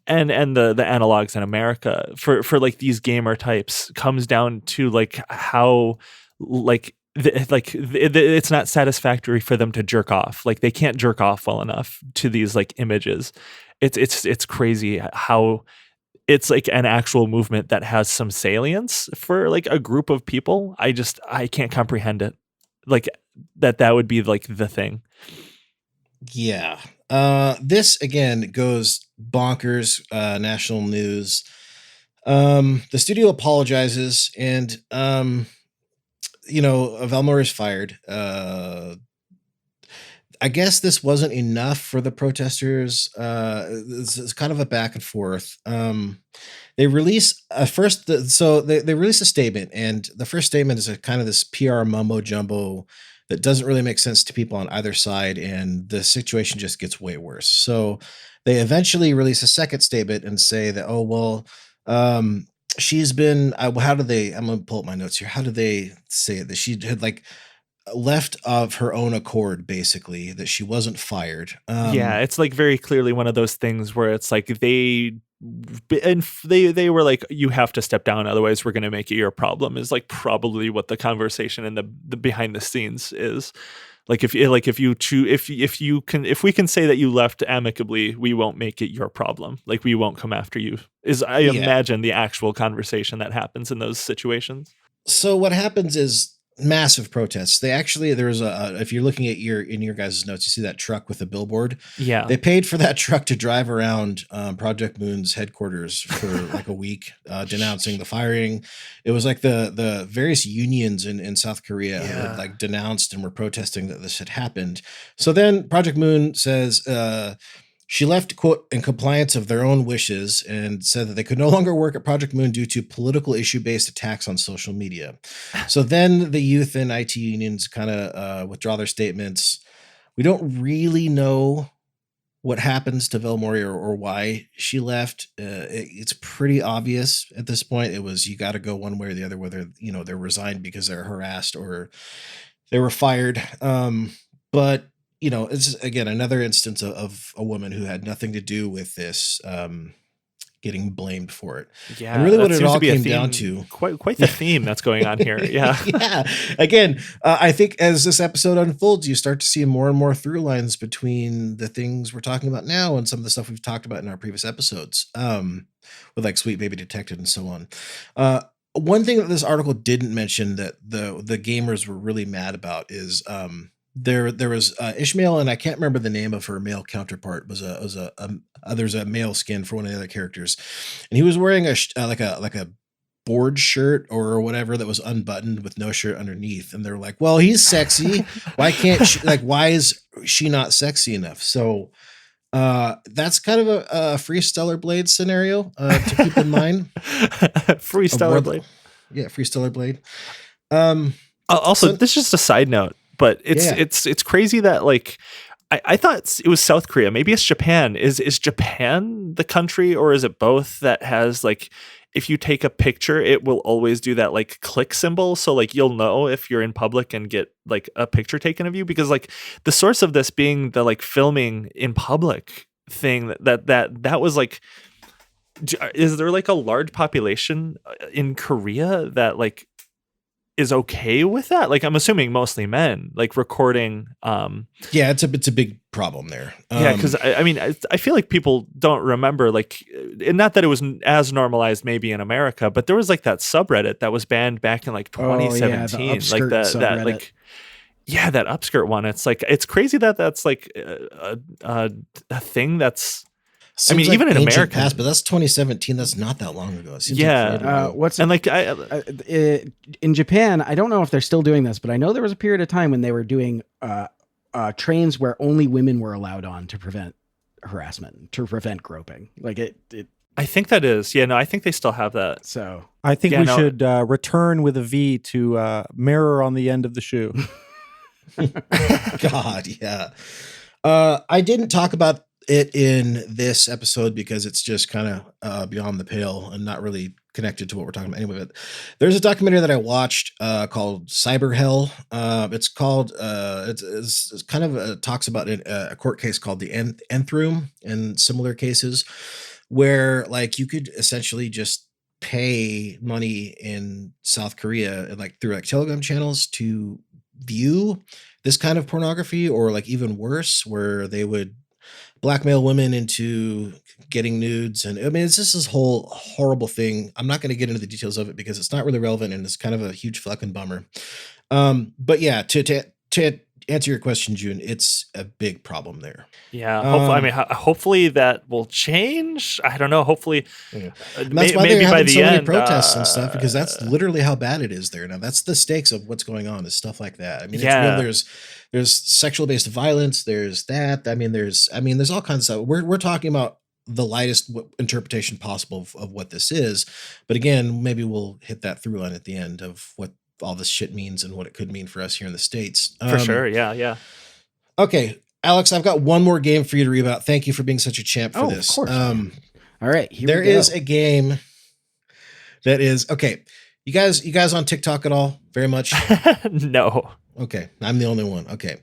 and the analogs in America for like these gamer types comes down to like how like it's not satisfactory for them to jerk off. Like they can't jerk off well enough to these like images. It's crazy how it's like an actual movement that has some salience for like a group of people. I can't comprehend it. Like that would be like the thing. Yeah. This again goes bonkers, national news. The studio apologizes and, Velmore is fired. I guess this wasn't enough for the protesters. It's kind of a back and forth. They release they release a statement, and the first statement is a kind of this PR mumbo jumbo that doesn't really make sense to people on either side, and the situation just gets way worse. So they eventually release a second statement and say that, she's been, I'm going to pull up my notes here. How do they say it? That she had like left of her own accord, basically, that she wasn't fired. Yeah, it's like very clearly one of those things where it's like they were like, you have to step down, otherwise we're going to make it your problem, is like probably what the conversation and the behind the scenes is. Like if we can say that you left amicably, we won't make it your problem. Like we won't come after you. Imagine the actual conversation that happens in those situations. So what happens is massive protests. There's if you're looking at in your guys' notes, you see that truck with a billboard. Yeah. They paid for that truck to drive around Project Moon's headquarters for like a week, denouncing the firing. It was like the various unions in South Korea had like denounced and were protesting that this had happened. So then Project Moon says, she left, quote, in compliance of their own wishes, and said that they could no longer work at Project Moon due to political issue-based attacks on social media. So then the youth and IT unions kind of withdraw their statements. We don't really know what happens to Velmori or why she left. It's pretty obvious at this point. It was, you got to go one way or the other, whether, they're resigned because they're harassed or they were fired. But it's again another instance of a woman who had nothing to do with this getting blamed for it. Yeah, and really what it all came down to, quite the theme that's going on here. Yeah, yeah. Again, I think as this episode unfolds, you start to see more and more through lines between the things we're talking about now and some of the stuff we've talked about in our previous episodes, with like Sweet Baby Detective and so on. One thing that this article didn't mention that the gamers were really mad about is there was Ishmael, and I can't remember the name of her male counterpart. There's a male skin for one of the other characters, and he was wearing like a board shirt or whatever that was unbuttoned with no shirt underneath. And they're like, "Well, he's sexy. Why can't she, why is she not sexy enough?" So that's kind of a Free Stellar Blade scenario to keep in mind. Free Stellar Blade, yeah, Free Stellar Blade. Also, this is just a side note. But it's crazy that like I thought it was South Korea. Maybe it's Japan. Is Japan the country, or is it both, that has like, if you take a picture, it will always do that like click symbol. So like you'll know if you're in public and get like a picture taken of you, because like the source of this being the like filming in public thing that was like, is there like a large population in Korea that like is okay with that? Like I'm assuming mostly men, like recording. Yeah, it's a big problem there. Yeah, because I mean I feel like people don't remember, like, and not that it was as normalized maybe in America, but there was like that subreddit that was banned back in like 2017, like that like, yeah, that upskirt one. It's like, it's crazy that that's like a thing that's. Seems, I mean, like, even in America, past, but that's 2017. That's not that long ago. Yeah. In Japan, I don't know if they're still doing this, but I know there was a period of time when they were doing trains where only women were allowed on to prevent harassment, to prevent groping. Like it I think that is. Yeah, no, I think they still have that. So I think Yeah, we no. should return with a V to mirror on the end of the shoe. God, yeah. I didn't talk about it in this episode because it's just kind of beyond the pale and not really connected to what we're talking about anyway. But there's a documentary that I watched called Cyber Hell. It's called it's kind of talks about a court case called the Nth Room and similar cases where like you could essentially just pay money in South Korea and like through like Telegram channels to view this kind of pornography, or like even worse, where they would blackmail women into getting nudes. And I mean, it's just this whole horrible thing. I'm not going to get into the details of it because it's not really relevant and it's kind of a huge fucking bummer. But yeah, to answer your question, June, it's a big problem there. Yeah, hopefully, hopefully that will change. I don't know. Hopefully, Yeah. That's why maybe they're by having the so many end, protests and stuff, because that's literally how bad it is there. Now, that's the stakes of what's going on is stuff like that. I mean, Yeah. it's real. There's sexual based violence. There's that. I mean, there's all kinds of stuff. We're talking about the lightest interpretation possible of what this is. But again, maybe we'll hit that through line at the end of what all this shit means and what it could mean for us here in the States. For sure. Yeah. Okay, Alex, I've got one more game for you to read about. Thank you for being such a champ for this. Of course. All right, There is a game that is okay. You guys on TikTok at all? Very much. No. Okay, I'm the only one. Okay,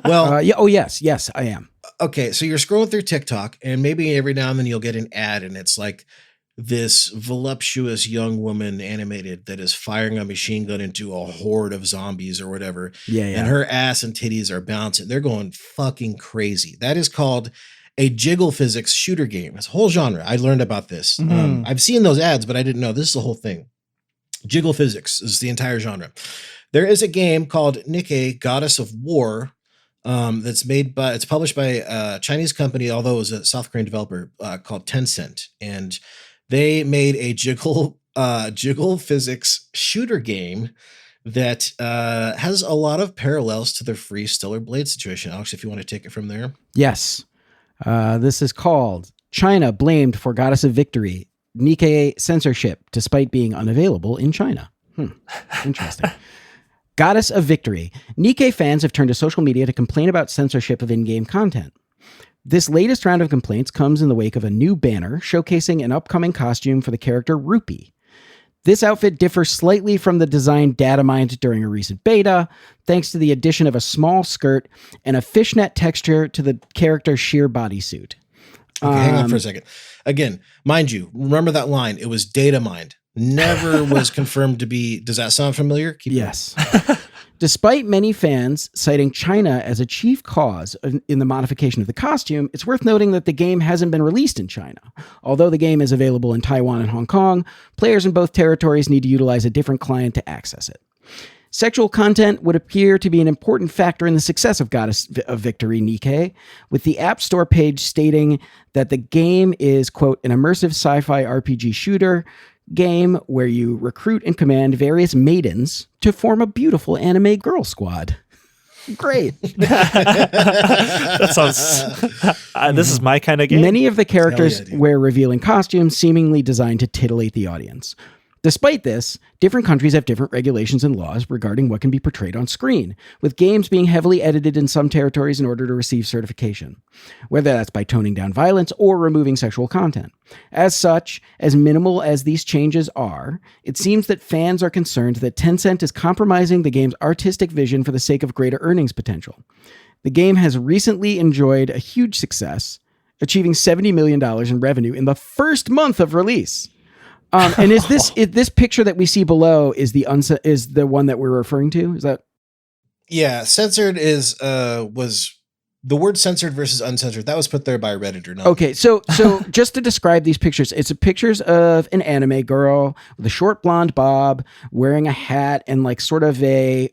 well, yes, I am. Okay, so you're scrolling through TikTok, and maybe every now and then you'll get an ad, and it's like this voluptuous young woman animated that is firing a machine gun into a horde of zombies or whatever. Yeah. And her ass and titties are bouncing. They're going fucking crazy. That is called a jiggle physics shooter game. It's a whole genre. I learned about this. I've seen those ads, but I didn't know this is the whole thing. Jiggle physics is the entire genre. There is a game called Nikke, Goddess of War, it's published by a Chinese company, although it was a South Korean developer called Tencent, and they made a jiggle physics shooter game that has a lot of parallels to the Free Stellar Blade situation. Alex, if you want to take it from there. Yes. This is called China Blamed for Goddess of Victory, Nikke Censorship, despite being unavailable in China. Interesting. Goddess of Victory. Nikke fans have turned to social media to complain about censorship of in-game content. This latest round of complaints comes in the wake of a new banner showcasing an upcoming costume for the character Rupee. This outfit differs slightly from the design data mined during a recent beta, thanks to the addition of a small skirt and a fishnet texture to the character's sheer bodysuit. Okay, hang on for a second. Again, mind you, remember that line. It was data mined. Never was confirmed to be. Does that sound familiar? Yes. Despite many fans citing China as a chief cause in the modification of the costume, it's worth noting that the game hasn't been released in China. Although the game is available in Taiwan and Hong Kong, players in both territories need to utilize a different client to access it. Sexual content would appear to be an important factor in the success of Goddess of Victory Nikke, with the App Store page stating that the game is, quote, an immersive sci-fi RPG shooter game where you recruit and command various maidens to form a beautiful anime girl squad. Great. That sounds. This is my kind of game. Many of the characters Hell yeah, dude. wear revealing costumes, seemingly designed to titillate the audience. Despite this, different countries have different regulations and laws regarding what can be portrayed on screen, with games being heavily edited in some territories in order to receive certification, whether that's by toning down violence or removing sexual content. As such, as minimal as these changes are, it seems that fans are concerned that Tencent is compromising the game's artistic vision for the sake of greater earnings potential. The game has recently enjoyed a huge success, achieving $70 million in revenue in the first month of release. And is this picture that we see below is the one that we're referring to? Is that? Yeah, censored was the word censored versus uncensored. That was put there by a Redditor. No. Okay, so just to describe these pictures, it's pictures of an anime girl with a short blonde bob, wearing a hat and like sort of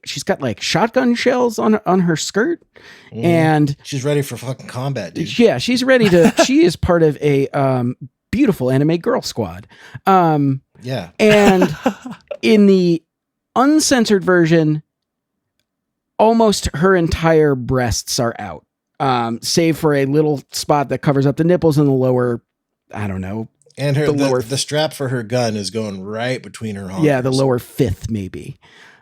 she's got like shotgun shells on her skirt, and She's ready for fucking combat, dude. yeah, she's ready to. She is part of a beautiful anime girl squad. Yeah. And in the uncensored version, almost her entire breasts are out, save for a little spot that covers up the nipples in the lower, I don't know, And her The lower- the strap for her gun is going right between her honkers. Yeah, the lower fifth maybe.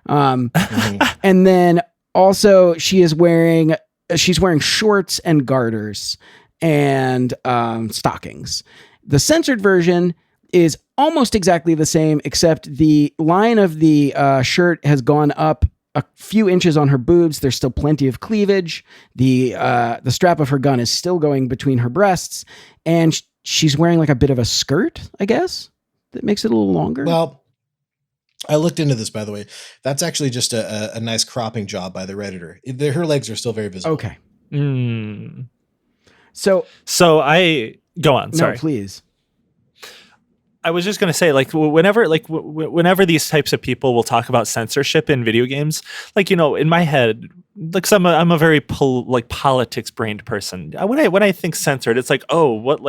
Mhm. And then also she's wearing shorts and garters and stockings. The censored version is almost exactly the same, except the line of the shirt has gone up a few inches on her boobs. There's still plenty of cleavage. The strap of her gun is still going between her breasts, and she's wearing like a bit of a skirt, I guess, that makes it a little longer. Well, I looked into this, by the way. That's actually just a nice cropping job by the Redditor. Her legs are still very visible. Okay. So I go on. Sorry. No, please. I was just going to say, like, whenever these types of people will talk about censorship in video games, like, in my head, like, I'm a very politics brained person. When I think censored, it's like, oh, what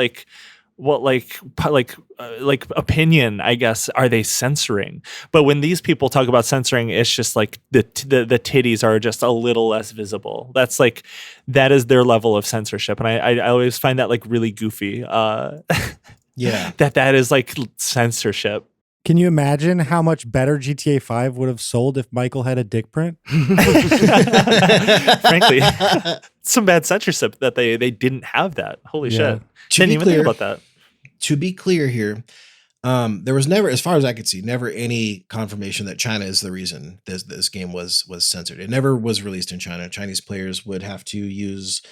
opinion, I guess, are they censoring? But when these people talk about censoring, it's just like the titties are just a little less visible. That is their level of censorship, and I always find that like really goofy. Yeah. that is like censorship. Can you imagine how much better GTA 5 would have sold if Michael had a dick print? Frankly, some bad censorship that they didn't have that. Holy shit. Didn't even think about that. To be clear here, there was never, as far as I could see, never any confirmation that China is the reason this game was censored. It never was released in China. Chinese players would have to use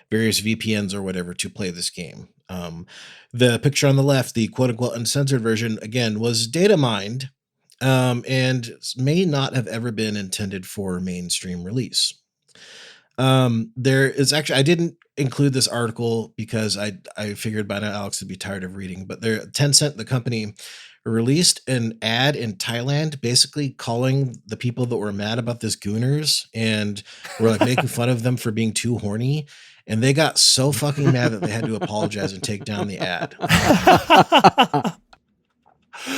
various VPNs or whatever to play this game. The picture on the left, the quote unquote uncensored version, again, was data mined and may not have ever been intended for mainstream release. There is actually, I didn't include this article because I figured by now Alex would be tired of reading, but Tencent, the company, released an ad in Thailand basically calling the people that were mad about this Gooners and were like making fun of them for being too horny. And they got so fucking mad that they had to apologize and take down the ad.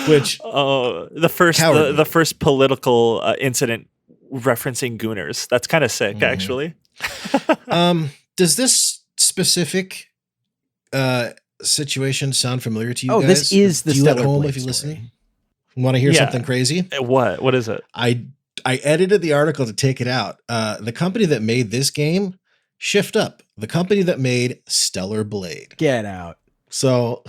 Which the first political incident referencing Gooners. That's kind of sick, actually. Does this specific situation sound familiar to you guys? This is the Do you Stellar at home Blade if you story. listen? Want to hear something crazy? What is it? I edited the article to take it out. The company that made this game, Shift Up, the company that made Stellar Blade. Get out. So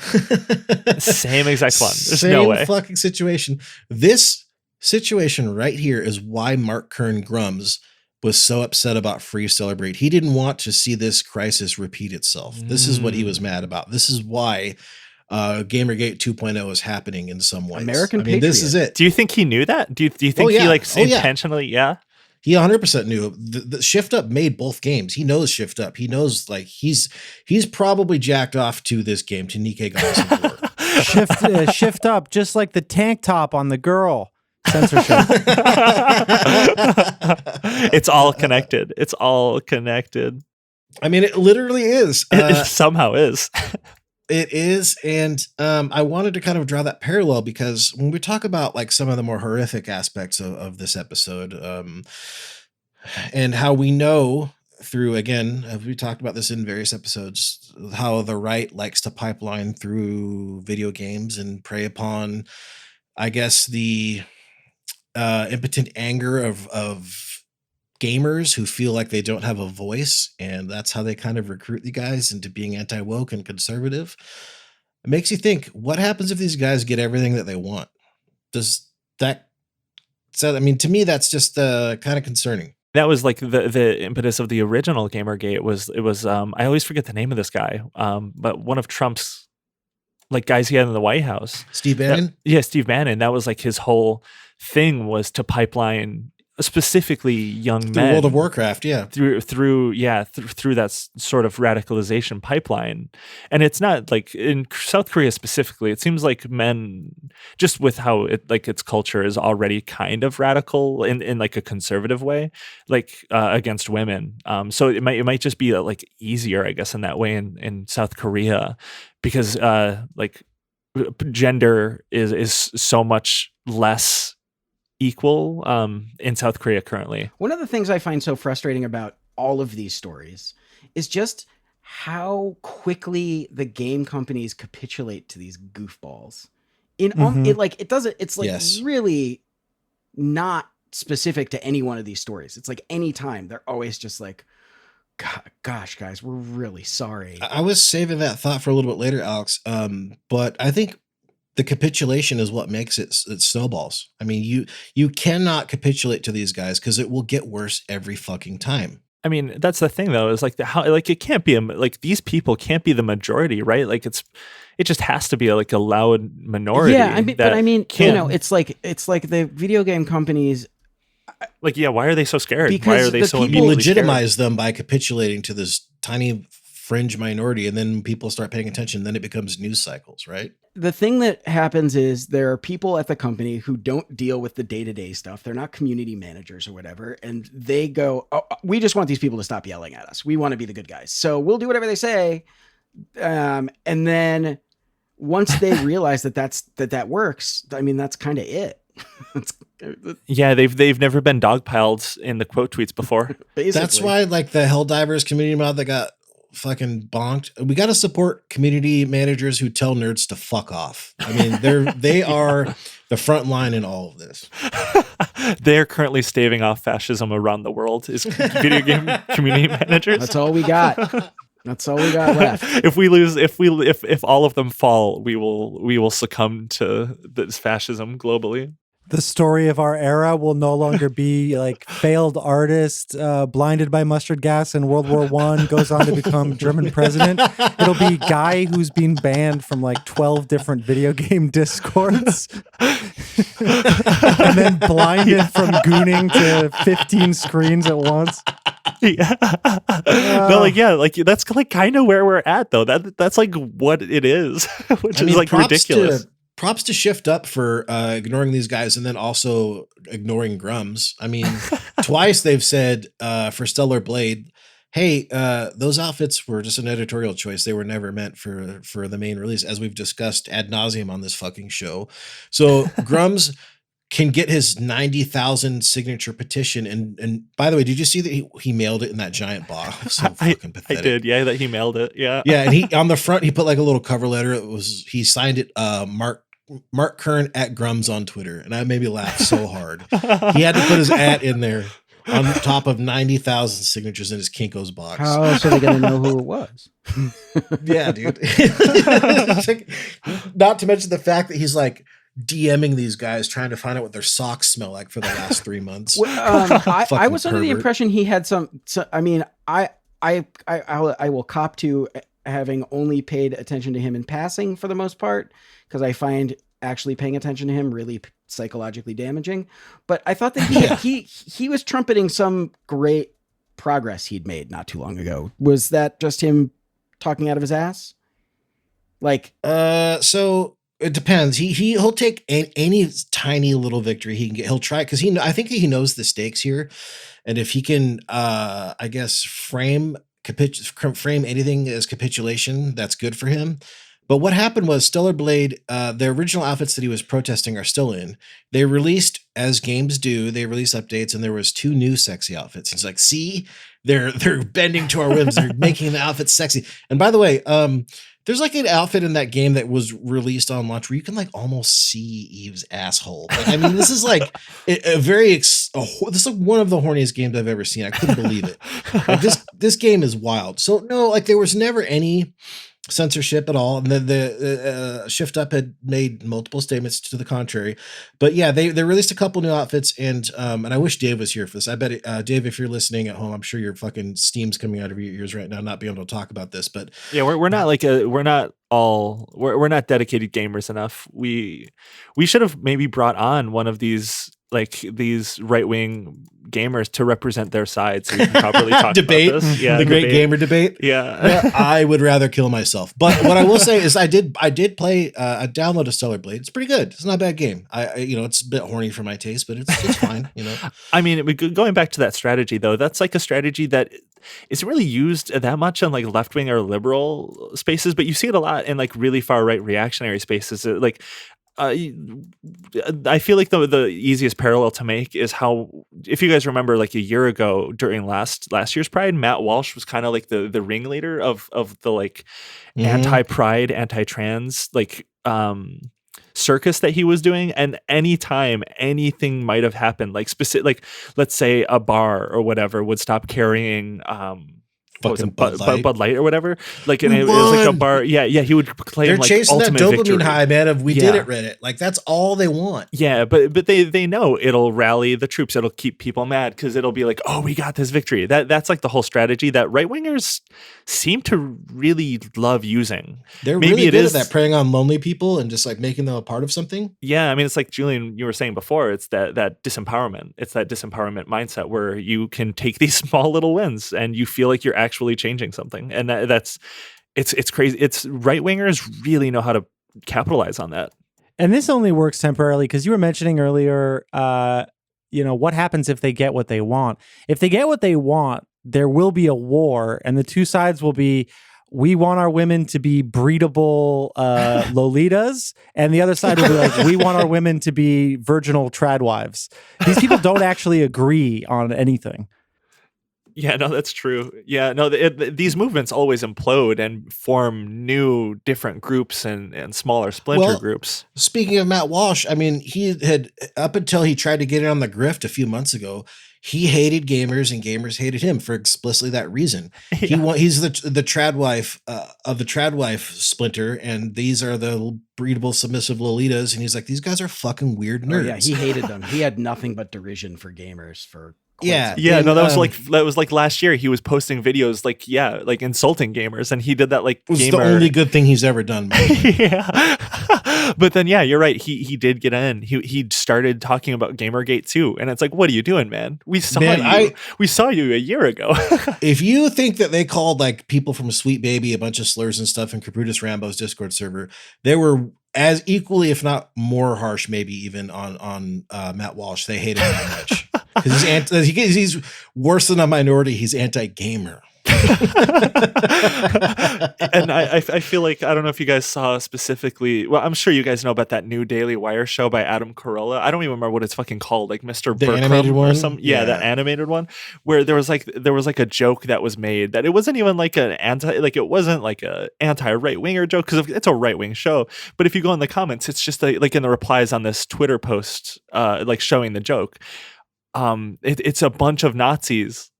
same exact one. There's same no way. Fucking situation. This situation right here is why Mark Kern Grums was so upset about Free Stellar Blade. He didn't want to see this crisis repeat itself. This is what he was mad about. This is why Gamergate 2.0 is happening in some ways. American Patriot. This is it. Do you think he knew that? Do you think he intentionally? Yeah. He 100% knew. The Shift Up made both games. He knows Shift Up. He knows, like, he's probably jacked off to this game, to Nikkei Gawasen. Shift up, just like the tank top on the girl. Censorship. It's all connected. It's all connected. I mean, it literally is. It somehow is. It is. And I wanted to kind of draw that parallel because when we talk about like some of the more horrific aspects of this episode, and how we know through, again, we talked about this in various episodes, how the right likes to pipeline through video games and prey upon, I guess, the impotent anger of gamers who feel like they don't have a voice, and that's how they kind of recruit the guys into being anti-woke and conservative. It makes you think, what happens if these guys get everything that they want? Does that, so I mean, to me, that's just kind of concerning. That was like the impetus of the original Gamergate was I always forget the name of this guy, but one of Trump's like guys he had in the White House. Steve Bannon? Steve Bannon. That was like his whole thing, was to pipeline specifically young men, World of Warcraft, through that sort of radicalization pipeline. And it's not like in South Korea specifically, it seems like men, just with how its culture is already kind of radical in like a conservative way, like against women. So it might just be like easier, I guess, in that way in South Korea, because like gender is so much less equal in South Korea currently. One of the things I find so frustrating about all of these stories is just how quickly the game companies capitulate to these goofballs. It doesn't. It's like Yes. really not specific to any one of these stories. It's like any time they're always just like, gosh, guys, we're really sorry. I was saving that thought for a little bit later, Alex. But I think the capitulation is what makes it snowballs. I mean, you cannot capitulate to these guys because it will get worse every fucking time. I mean, that's the thing though, is like it can't be like these people can't be the majority, right? Like it just has to be like a loud minority. Yeah, it's like the video game companies. Like, yeah, why are they so scared? Because why are they so immediately legitimize scared? them by capitulating to this tiny fringe minority, and then people start paying attention. Then it becomes news cycles, right? The thing that happens is there are people at the company who don't deal with the day-to-day stuff. They're not community managers or whatever. And they go, oh, we just want these people to stop yelling at us. We want to be the good guys. So we'll do whatever they say. And then once they realize that works, I mean, that's kind of it. Yeah, they've never been dogpiled in the quote tweets before. That's why, like, the Helldivers community mod that got fucking bonked. We got to support community managers who tell nerds to fuck off. I mean, they are the front line in all of this. They're currently staving off fascism around the world. Is video game community managers? That's all we got. That's all we got left. If all of them fall, we will succumb to this fascism globally. The story of our era will no longer be like failed artist, blinded by mustard gas in World War I, goes on to become German president. It'll be guy who's been banned from like 12 different video game discords. And then blinded from gooning to 15 screens at once. Yeah. No, that's like kind of where we're at though. That's like what it is, which is like ridiculous. Props to Shift Up for ignoring these guys and then also ignoring Grums. I mean, twice they've said for Stellar Blade, hey, those outfits were just an editorial choice. They were never meant for the main release, as we've discussed ad nauseum on this fucking show. So Grums can get his 90,000 signature petition. And by the way, did you see that he mailed it in that giant box? So fucking pathetic. I did. Yeah, that he mailed it. Yeah. Yeah. And he, on the front, he put like a little cover letter. He signed it, Mark Kern at Grums on Twitter. And I made me laugh so hard. He had to put his @ in there on top of 90,000 signatures in his Kinko's box. How else are they going to know who it was? Yeah, dude. Like, not to mention the fact that he's like DMing these guys trying to find out what their socks smell like for the last 3 months. I was under the impression he had I mean, I will cop to having only paid attention to him in passing for the most part, because I find actually paying attention to him really psychologically damaging. But I thought that he was trumpeting some great progress he'd made not too long ago. Was that just him talking out of his ass? Like, so it depends. He'll take any tiny little victory he can get. He'll try, because I think he knows the stakes here, and if he can, I guess frame anything as capitulation, that's good for him. But what happened was Stellar Blade, the original outfits that he was protesting are still in. They released, as games do, they release updates, and there was 2 new sexy outfits. He's like, see, they're bending to our whims. They're making the outfits sexy. And by the way, there's like an outfit in that game that was released on launch where you can like almost see Eve's asshole. Like, I mean, this is like this is like one of the horniest games I've ever seen. I couldn't believe it. Like, this game is wild. So no, like there was never any censorship at all, and the Shift Up had made multiple statements to the contrary. But yeah, they released a couple new outfits, and I wish Dave was here for this. I bet Dave, if you're listening at home, I'm sure your fucking steam's coming out of your ears right now, not being able to talk about this. But yeah, we're not dedicated gamers enough. We should have maybe brought on one of these right-wing gamers to represent their side so we can properly talk debate about this. Yeah, the great gamer debate. Yeah. I would rather kill myself. But what I will say is I did play I downloaded Stellar Blade. It's pretty good. It's not a bad game. I it's a bit horny for my taste, but it's fine, I mean, going back to that strategy though, that's like a strategy that isn't really used that much in like left-wing or liberal spaces, but you see it a lot in like really far right reactionary spaces. Like I feel like the easiest parallel to make is how, if you guys remember, like a year ago during last year's Pride, Matt Walsh was kind of like the ringleader of the like anti-Pride, anti-trans like circus that he was doing. And anytime anything might have happened, like specific, like let's say a bar or whatever would stop carrying what was it, Bud Light or whatever, like, and it was like a bar. Yeah, he would claim they're like chasing that ultimate dopamine victory. high, man. Of we did it, Reddit. Like that's all they want. Yeah, but they know it'll rally the troops. It'll keep people mad because it'll be like, oh, we got this victory. That's like the whole strategy that right wingers seem to really love using. They're maybe really good at that, preying on lonely people and just like making them a part of something. Yeah, I mean, it's like Julian, you were saying before. It's that disempowerment. It's that disempowerment mindset where you can take these small little wins and you feel like you're actually changing something. And it's crazy. It's right wingers really know how to capitalize on that. And this only works temporarily because you were mentioning earlier, what happens if they get what they want? If they get what they want, there will be a war, and the two sides will be, we want our women to be breedable Lolitas, and the other side will be like, we want our women to be virginal trad wives. These people don't actually agree on anything. Yeah, no, that's true. Yeah, no, these movements always implode and form new, different groups and smaller splinter groups. Speaking of Matt Walsh, I mean, he had, up until he tried to get in on the grift a few months ago, he hated gamers and gamers hated him for explicitly that reason. Yeah. He's the trad wife of the trad wife splinter, and these are the breedable submissive Lolitas, and he's like, these guys are fucking weird nerds. Oh, yeah, he hated them. He had nothing but derision for gamers for. Yeah, no, that was like last year. He was posting videos like insulting gamers, and he did that like. It was the only good thing he's ever done. Yeah, but then you're right. He did get in. He started talking about Gamergate too, and it's like, what are you doing, man? We saw you. We saw you a year ago. If you think that they called like people from Sweet Baby a bunch of slurs and stuff in Capritus Rambo's Discord server, they were as equally, if not more harsh, maybe even on Matt Walsh. They hate him that much. Because he's worse than a minority. He's anti-gamer. And I feel like, I don't know if you guys saw specifically, well, I'm sure you guys know about that new Daily Wire show by Adam Carolla. I don't even remember what it's fucking called, like Mr. The animated one? Or some, yeah, that animated one, where there was like a joke that was made that it wasn't even like it wasn't like a anti-right winger joke, because it's a right wing show. But if you go in the comments, it's just like in the replies on this Twitter post, like showing the joke. It's a bunch of Nazis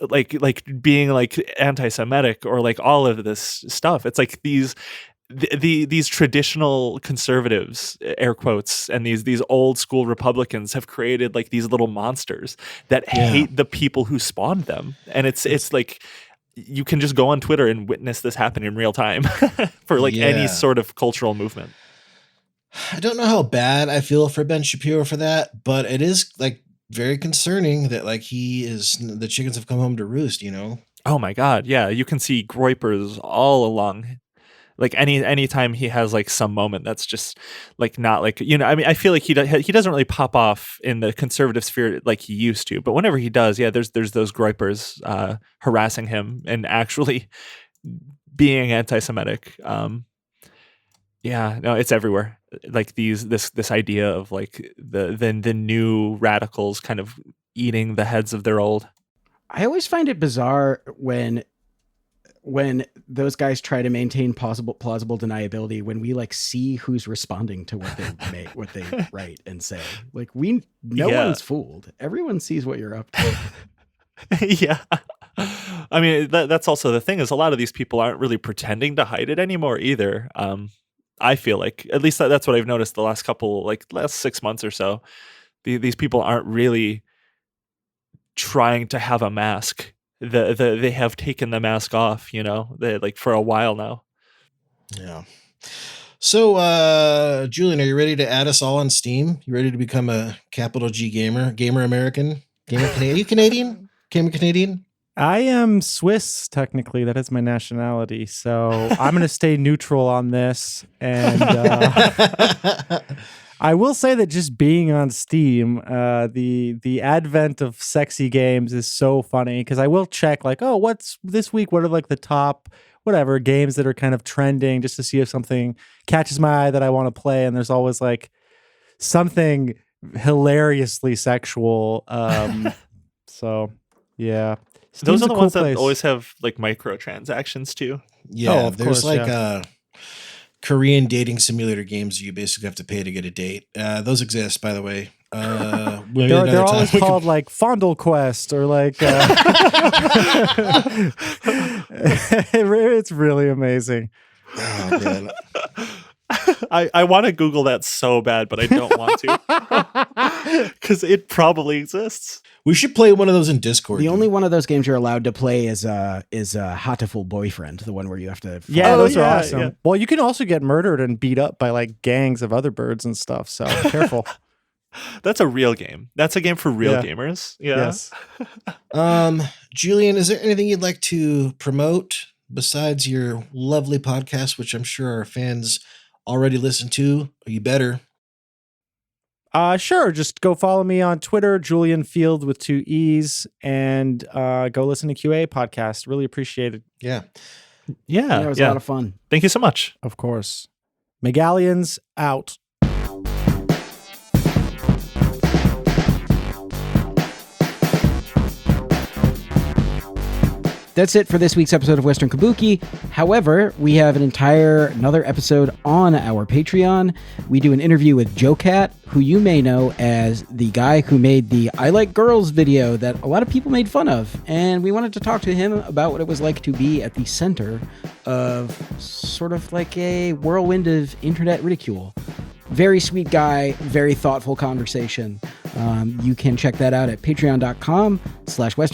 like being like anti-Semitic or like all of this stuff. It's like these traditional conservatives, air quotes, and these old school Republicans have created like these little monsters that hate the people who spawned them. And it's like, you can just go on Twitter and witness this happen in real time for like any sort of cultural movement. I don't know how bad I feel for Ben Shapiro for that, but it is like very concerning that like the chickens have come home to roost, you know? Oh my God. Yeah. You can see groypers all along. Like anytime he has like some moment that's just like not like, I mean, I feel like he doesn't really pop off in the conservative sphere like he used to, but whenever he does, there's those groypers harassing him and actually being anti-Semitic. Yeah, no, it's everywhere. Like this idea of like the new radicals kind of eating the heads of their old. I always find it bizarre when those guys try to maintain plausible deniability when we like see who's responding to what they make, what they write and say. Like no one's fooled. Everyone sees what you're up to. Yeah. I mean, that's also the thing, is a lot of these people aren't really pretending to hide it anymore either. I feel like, at least that's what I've noticed the last 6 months or so. These people aren't really trying to have a mask. They have taken the mask off, they like for a while now. Yeah. So, Julian, are you ready to add us all on Steam? You ready to become a capital G gamer American, gamer Canadian? Are you Canadian? Gamer Canadian? I am Swiss, technically. That is my nationality. So I'm going to stay neutral on this. And I will say that just being on Steam, the advent of sexy games is so funny because I will check like, oh, what's this week? What are like the top whatever games that are kind of trending just to see if something catches my eye that I want to play. And there's always like something hilariously sexual. So yeah, those Steam's are a the cool ones place. that always have like microtransactions too. Yeah, Oh, of there's course, like Korean dating simulator games you basically have to pay to get a date. Those exist, by the way. Maybe They're another time always we can- called like FondleQuest or like it's really amazing. Oh, man. I want to Google that so bad, but I don't want to because it probably exists. We should play one of those in Discord. The dude. only one of those games you're allowed to play is Hatoful Boyfriend, the one where you have to. Yeah, Oh, those are yeah, awesome. yeah. Well, you can also get murdered and beat up by like gangs of other birds and stuff. So careful. That's a real game. That's a game for real Yeah. gamers. Yeah. Yes. Julian, is there anything you'd like to promote besides your lovely podcast, which I'm sure our fans already listen to? Or you better. Sure. Just go follow me on Twitter, Julian Field with 2 E's, and go listen to QA podcast. Really appreciate it. Yeah. Yeah. It was a lot of fun. Thank you so much. Of course. Megalians out. That's it for this week's episode of Western Kabuki. However, we have another episode on our Patreon. We do an interview with Joe Cat, who you may know as the guy who made the I Like Girls video that a lot of people made fun of. And we wanted to talk to him about what it was like to be at the center of sort of like a whirlwind of internet ridicule. Very sweet guy, very thoughtful conversation. You can check that out at patreon.com/Western